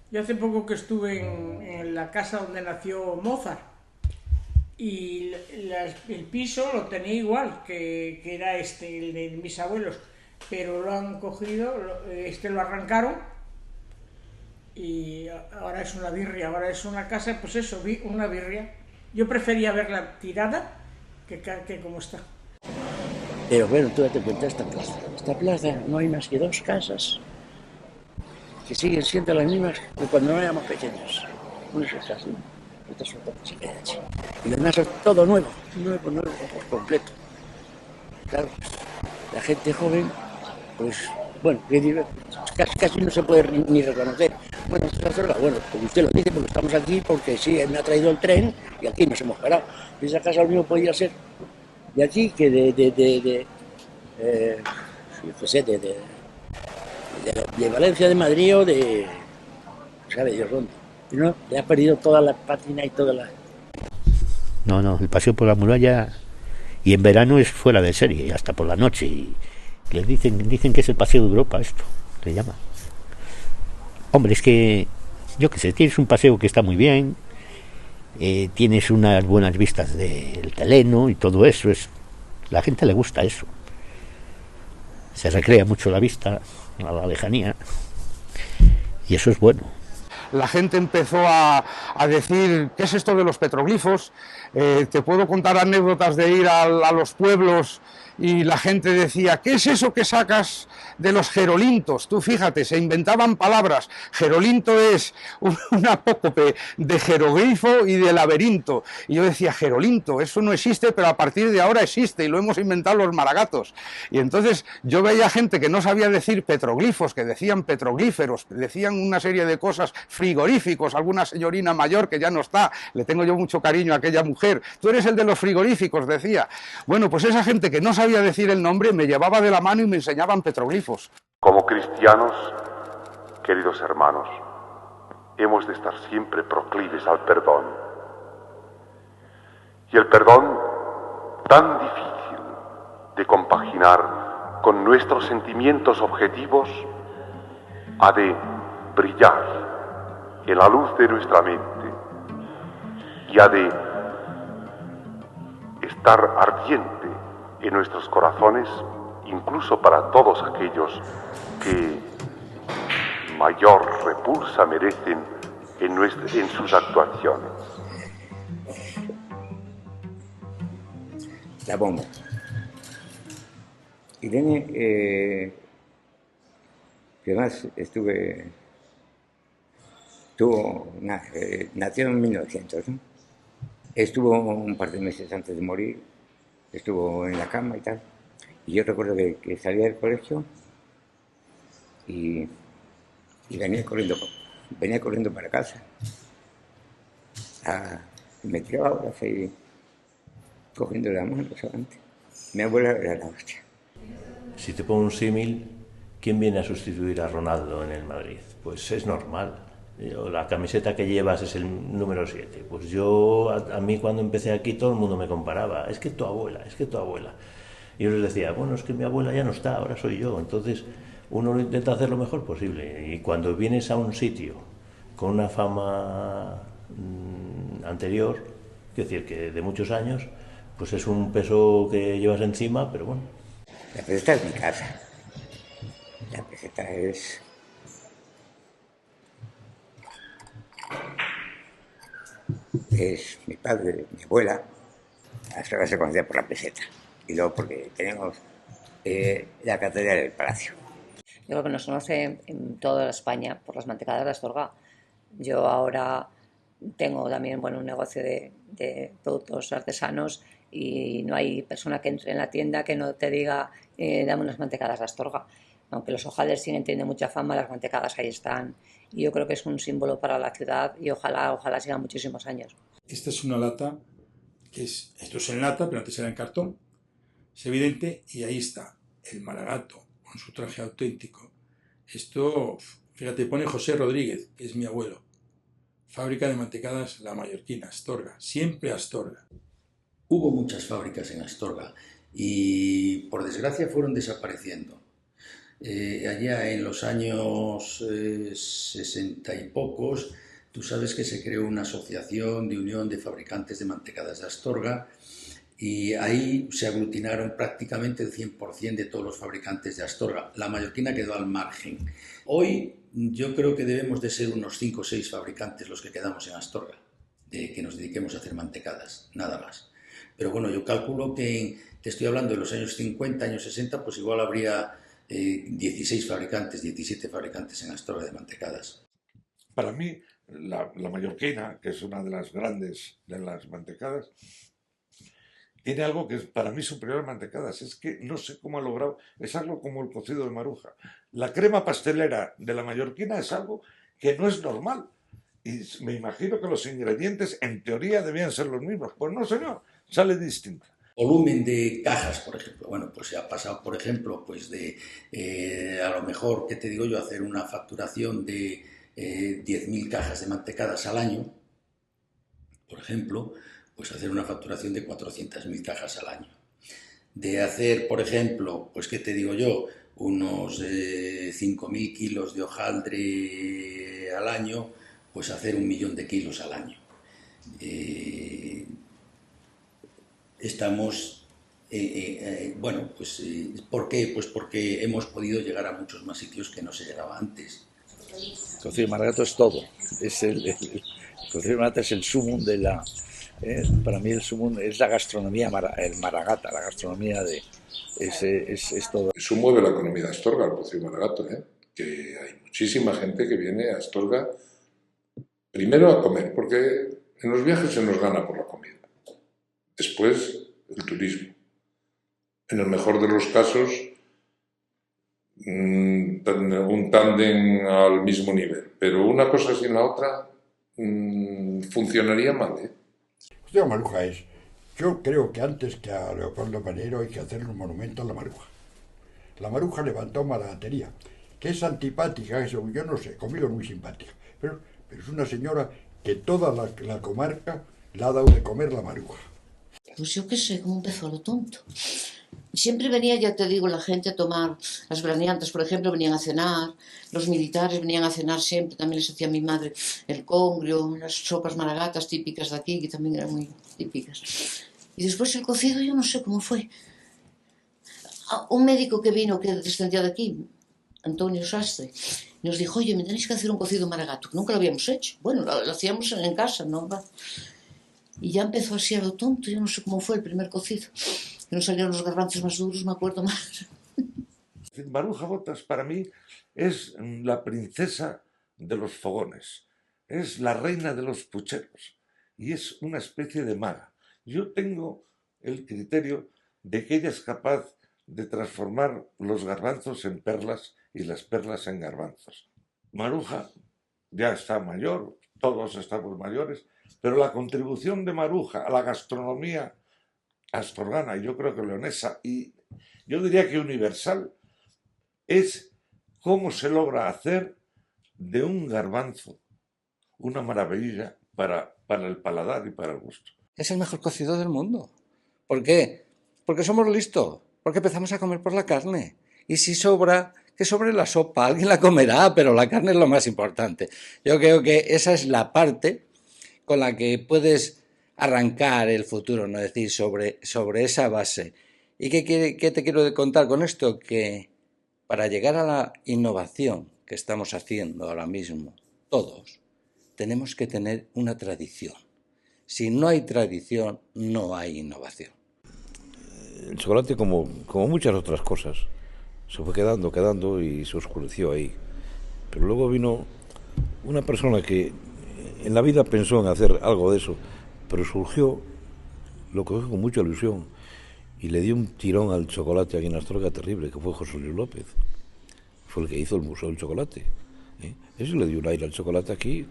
Yo hace poco que estuve en la casa donde nació Mozart. Y el piso lo tenía igual que era el de mis abuelos, pero lo han cogido, lo arrancaron y ahora es una birria, ahora es una casa, pues eso, una birria. Yo prefería verla tirada que como está. Pero bueno, tú date cuenta, esta plaza no hay más que 2 casas que siguen siendo las mismas que cuando no éramos pequeños. Una es esta, ¿sí? Esta es otra, se queda así. Y lo demás es todo nuevo, por completo. Claro, la gente joven, pues, bueno, casi no se puede ni reconocer. Bueno, esto es Astorga, bueno, como usted lo dice, porque estamos aquí, porque sí, me ha traído el tren y aquí nos hemos parado. Esa casa lo mismo podía ser de aquí que de Valencia, de Madrid o de, ¿sabe Dios dónde? ¿No? Le ha perdido toda la pátina y toda la... No, el paseo por la muralla, y en verano es fuera de serie, hasta por la noche, y les dicen que es el paseo de Europa, esto, se llama. Hombre, es que, yo qué sé, tienes un paseo que está muy bien, tienes unas buenas vistas del Teleno y todo eso, la gente le gusta eso. Se recrea mucho la vista, a la lejanía, y eso es bueno. La gente empezó a decir, ¿qué es esto de los petroglifos? Te puedo contar anécdotas de ir a los pueblos y la gente decía, ¿qué es eso que sacas de los jerolintos? Tú fíjate, se inventaban palabras. Jerolinto es un apócope de jeroglifo y de laberinto. Y yo decía, jerolinto, eso no existe, pero a partir de ahora existe y lo hemos inventado los maragatos. Y entonces yo veía gente que no sabía decir petroglifos, que decían petroglíferos, decían una serie de cosas, frigoríficos, alguna señorina mayor que ya no está, le tengo yo mucho cariño a aquella mujer. Tú eres el de los frigoríficos, decía. Bueno, pues esa gente que no sabía decir el nombre me llevaba de la mano y me enseñaban petroglifos. Como cristianos, queridos hermanos, hemos de estar siempre proclives al perdón. Y el perdón, tan difícil de compaginar con nuestros sentimientos objetivos, ha de brillar en la luz de nuestra mente y ha de estar ardiente en nuestros corazones, incluso para todos aquellos que mayor repulsa merecen en sus actuaciones. La bomba. Irene, que además nació en 1900, ¿no? Estuvo un par de meses antes de morir, estuvo en la cama y tal, y yo recuerdo que salía del colegio y venía corriendo para casa. Me tiraba horas ahí cogiendo la mano solamente. Mi abuela era la hostia. Si te pongo un símil, ¿quién viene a sustituir a Ronaldo en el Madrid? Pues es normal. La camiseta que llevas es el número 7. Pues yo, a mí cuando empecé aquí todo el mundo me comparaba. Es que tu abuela. Y yo les decía, bueno, es que mi abuela ya no está, ahora soy yo. Entonces uno intenta hacer lo mejor posible. Y cuando vienes a un sitio con una fama anterior, quiero decir que de muchos años, pues es un peso que llevas encima, pero bueno. La peseta es mi casa. La peseta es... Es mi padre, mi abuela, hasta ahora se conocía por la peseta. Y luego porque tenemos la catedral del Palacio. Yo creo que nos conoce en toda España por las mantecadas de Astorga. Yo ahora tengo también un negocio de productos artesanos y no hay persona que entre en la tienda que no te diga dame unas mantecadas de Astorga. Aunque los hojaldres siguen teniendo mucha fama, las mantecadas ahí están. Y yo creo que es un símbolo para la ciudad y ojalá sigan muchísimos años. Esta es una lata, esto es en lata, pero antes era en cartón. Es evidente, y ahí está, el Maragato, con su traje auténtico. Esto, fíjate, pone José Rodríguez, que es mi abuelo. Fábrica de mantecadas La Mallorquina, Astorga, siempre Astorga. Hubo muchas fábricas en Astorga y, por desgracia, fueron desapareciendo. Allá en los años 60 y pocos, tú sabes que se creó una asociación de unión de fabricantes de mantecadas de Astorga y ahí se aglutinaron prácticamente el 100% de todos los fabricantes de Astorga. La Mallorquina quedó al margen. Hoy yo creo que debemos de ser unos 5 o 6 fabricantes los que quedamos en Astorga, de que nos dediquemos a hacer mantecadas, nada más. Pero bueno, yo calculo que te estoy hablando de los años 50, años 60, pues igual habría 16 fabricantes, 17 fabricantes en Astorga de mantecadas. Para mí, la mallorquina, que es una de las grandes de las mantecadas, tiene algo que es para mí superior a mantecadas. Es que no sé cómo ha logrado, es algo como el cocido de Maruja. La crema pastelera de la mallorquina es algo que no es normal. Y me imagino que los ingredientes, en teoría, debían ser los mismos. Pues no, señor, sale distinta. Volumen de cajas, por ejemplo. Bueno, pues se ha pasado, por ejemplo, pues de a lo mejor, ¿qué te digo yo?, hacer una facturación de 10.000 cajas de mantecadas al año, por ejemplo, pues hacer una facturación de 400.000 cajas al año. De hacer, por ejemplo, pues qué te digo yo, unos 5.000 kilos de hojaldre al año, pues hacer 1 millón de kilos al año. Estamos, bueno, pues ¿por qué? Pues porque hemos podido llegar a muchos más sitios que no se llegaba antes. El cocido de maragato es todo. El cocido de maragato es el sumum de la... para mí el sumum es la gastronomía el maragata, la gastronomía de... Es todo. Eso mueve la economía de Astorga, el cocido de maragato, que hay muchísima gente que viene a Astorga primero a comer, porque en los viajes se nos gana por la comida. Después, el turismo. En el mejor de los casos, un tándem al mismo nivel. Pero una cosa sin la otra funcionaría mal. La Maruja es... Yo creo que antes que a Leopoldo Manero hay que hacerle un monumento a la Maruja. La Maruja levantó maragatería, que es antipática, eso, yo no sé, conmigo es muy simpática. Pero es una señora que toda la comarca le ha dado de comer la Maruja. Pues yo qué sé, cómo empezó a lo tonto. Siempre venía, ya te digo, la gente a tomar, las veraneantes, por ejemplo, venían a cenar, los militares venían a cenar siempre, también les hacía mi madre el congrio, las sopas maragatas típicas de aquí, que también eran muy típicas. Y después el cocido, yo no sé cómo fue. Un médico que vino, que descendía de aquí, Antonio Sastre, nos dijo, oye, me tenéis que hacer un cocido maragato, que nunca lo habíamos hecho. Bueno, lo hacíamos en casa, ¿no? Y ya empezó así a lo tonto, yo no sé cómo fue el primer cocido. Que nos salieron los garbanzos más duros, me acuerdo más. Maruja Botas para mí es la princesa de los fogones, es la reina de los pucheros y es una especie de maga. Yo tengo el criterio de que ella es capaz de transformar los garbanzos en perlas y las perlas en garbanzos. Maruja ya está mayor, todos estamos mayores, pero la contribución de Maruja a la gastronomía astorgana, y yo creo que leonesa, y yo diría que universal, es cómo se logra hacer de un garbanzo una maravilla para el paladar y para el gusto. Es el mejor cocido del mundo. ¿Por qué? Porque somos listos, porque empezamos a comer por la carne. Y si sobra, que sobre la sopa, alguien la comerá, pero la carne es lo más importante. Yo creo que esa es la parte con la que puedes arrancar el futuro, ¿no? Es decir, sobre esa base. ¿Y qué te quiero contar con esto? Que para llegar a la innovación que estamos haciendo ahora mismo, todos, tenemos que tener una tradición. Si no hay tradición, no hay innovación. El chocolate, como muchas otras cosas, se fue quedando y se oscureció ahí. Pero luego vino una persona que en la vida pensó en hacer algo de eso, pero surgió, lo cogió con mucha ilusión y le dio un tirón al chocolate aquí en Astorga terrible, que fue José Luis López. Fue el que hizo el Museo del Chocolate. Eso le dio un aire al chocolate aquí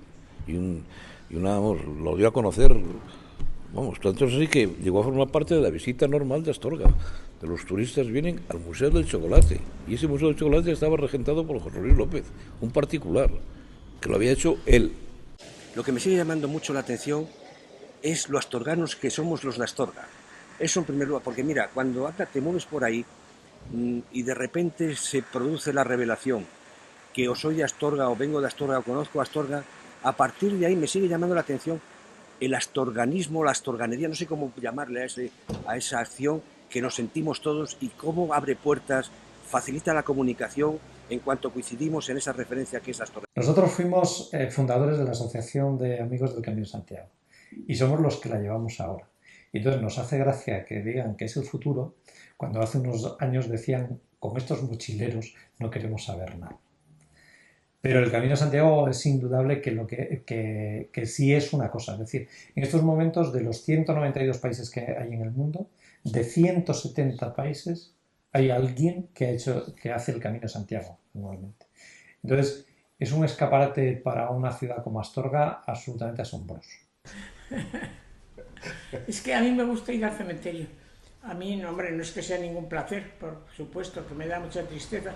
lo dio a conocer, tanto así que llegó a formar parte de la visita normal de Astorga. De los turistas vienen al Museo del Chocolate, y ese Museo del Chocolate estaba regentado por José Luis López, un particular, que lo había hecho él. Lo que me sigue llamando mucho la atención es lo astorganos que somos los de Astorga. Eso en primer lugar, porque mira, cuando te mueves por ahí y de repente se produce la revelación que o soy de Astorga o vengo de Astorga o conozco a Astorga, a partir de ahí me sigue llamando la atención el astorganismo, la astorganería, no sé cómo llamarle a esa acción que nos sentimos todos y cómo abre puertas, facilita la comunicación en cuanto coincidimos en esa referencia que es Astorga. Nosotros fuimos fundadores de la Asociación de Amigos del Camino de Santiago y somos los que la llevamos ahora. Y entonces nos hace gracia que digan que es el futuro, cuando hace unos años decían, con estos mochileros no queremos saber nada. Pero el Camino de Santiago es indudable que sí es una cosa. Es decir, en estos momentos, de los 192 países que hay en el mundo, de 170 países hay alguien que hace el Camino de Santiago anualmente. Entonces, es un escaparate para una ciudad como Astorga absolutamente asombroso. Es que a mí me gusta ir al cementerio. A mí, no, hombre, no es que sea ningún placer, por supuesto, que me da mucha tristeza,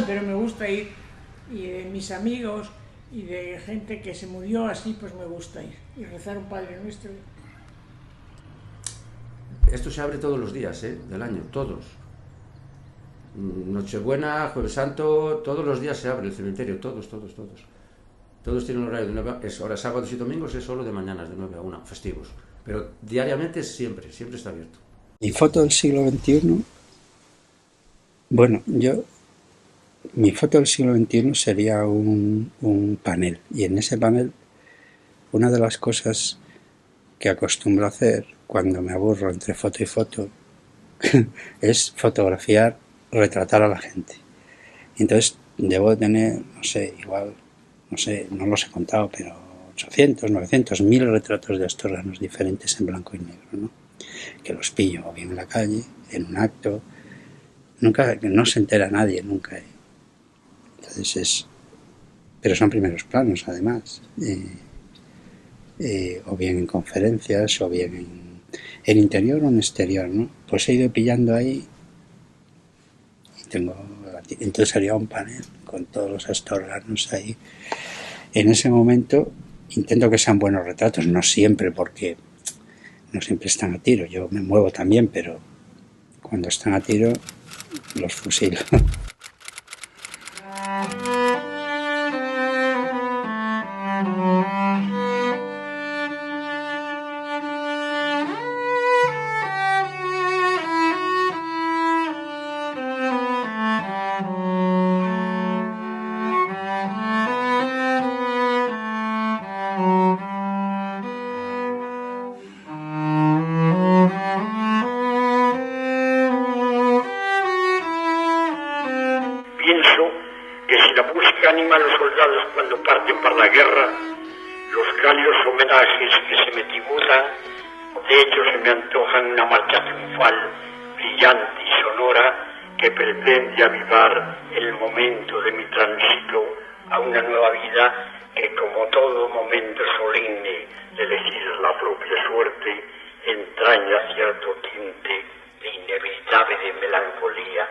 pero me gusta ir. Y de mis amigos y de gente que se murió así, pues me gusta ir y rezar un Padre Nuestro. Esto se abre todos los días del año, todos. Nochebuena, Jueves Santo, todos los días se abre el cementerio, todos. Todos tienen horario de 9 a... Ahora sábados y domingos es solo de mañanas, de 9 a 1, festivos. Pero diariamente siempre está abierto. Mi foto del siglo XXI, bueno, mi foto del siglo XXI sería un panel. Y en ese panel, una de las cosas que acostumbro a hacer cuando me aburro entre foto y foto es fotografiar, retratar a la gente. Y entonces debo tener, no sé, igual, no sé, no los he contado, pero 800, 900, 1000 retratos de astorganos diferentes en blanco y negro, ¿no? Que los pillo o bien en la calle, en un acto. Nunca, no se entera nadie, nunca. Entonces pero son primeros planos además, o bien en conferencias, o bien en interior o en exterior, ¿no? Pues he ido pillando ahí y entonces haría un panel con todos los astorganos ahí. En ese momento intento que sean buenos retratos, no siempre, porque no siempre están a tiro. Yo me muevo también, pero cuando están a tiro los fusilo. Anima a los soldados cuando parten para la guerra, los cálidos homenajes que se me tributan, de hecho se me antojan una marcha triunfal, brillante y sonora, que pretende avivar el momento de mi tránsito a una nueva vida que, como todo momento solemne de elegir la propia suerte, entraña cierto tinte de inevitable melancolía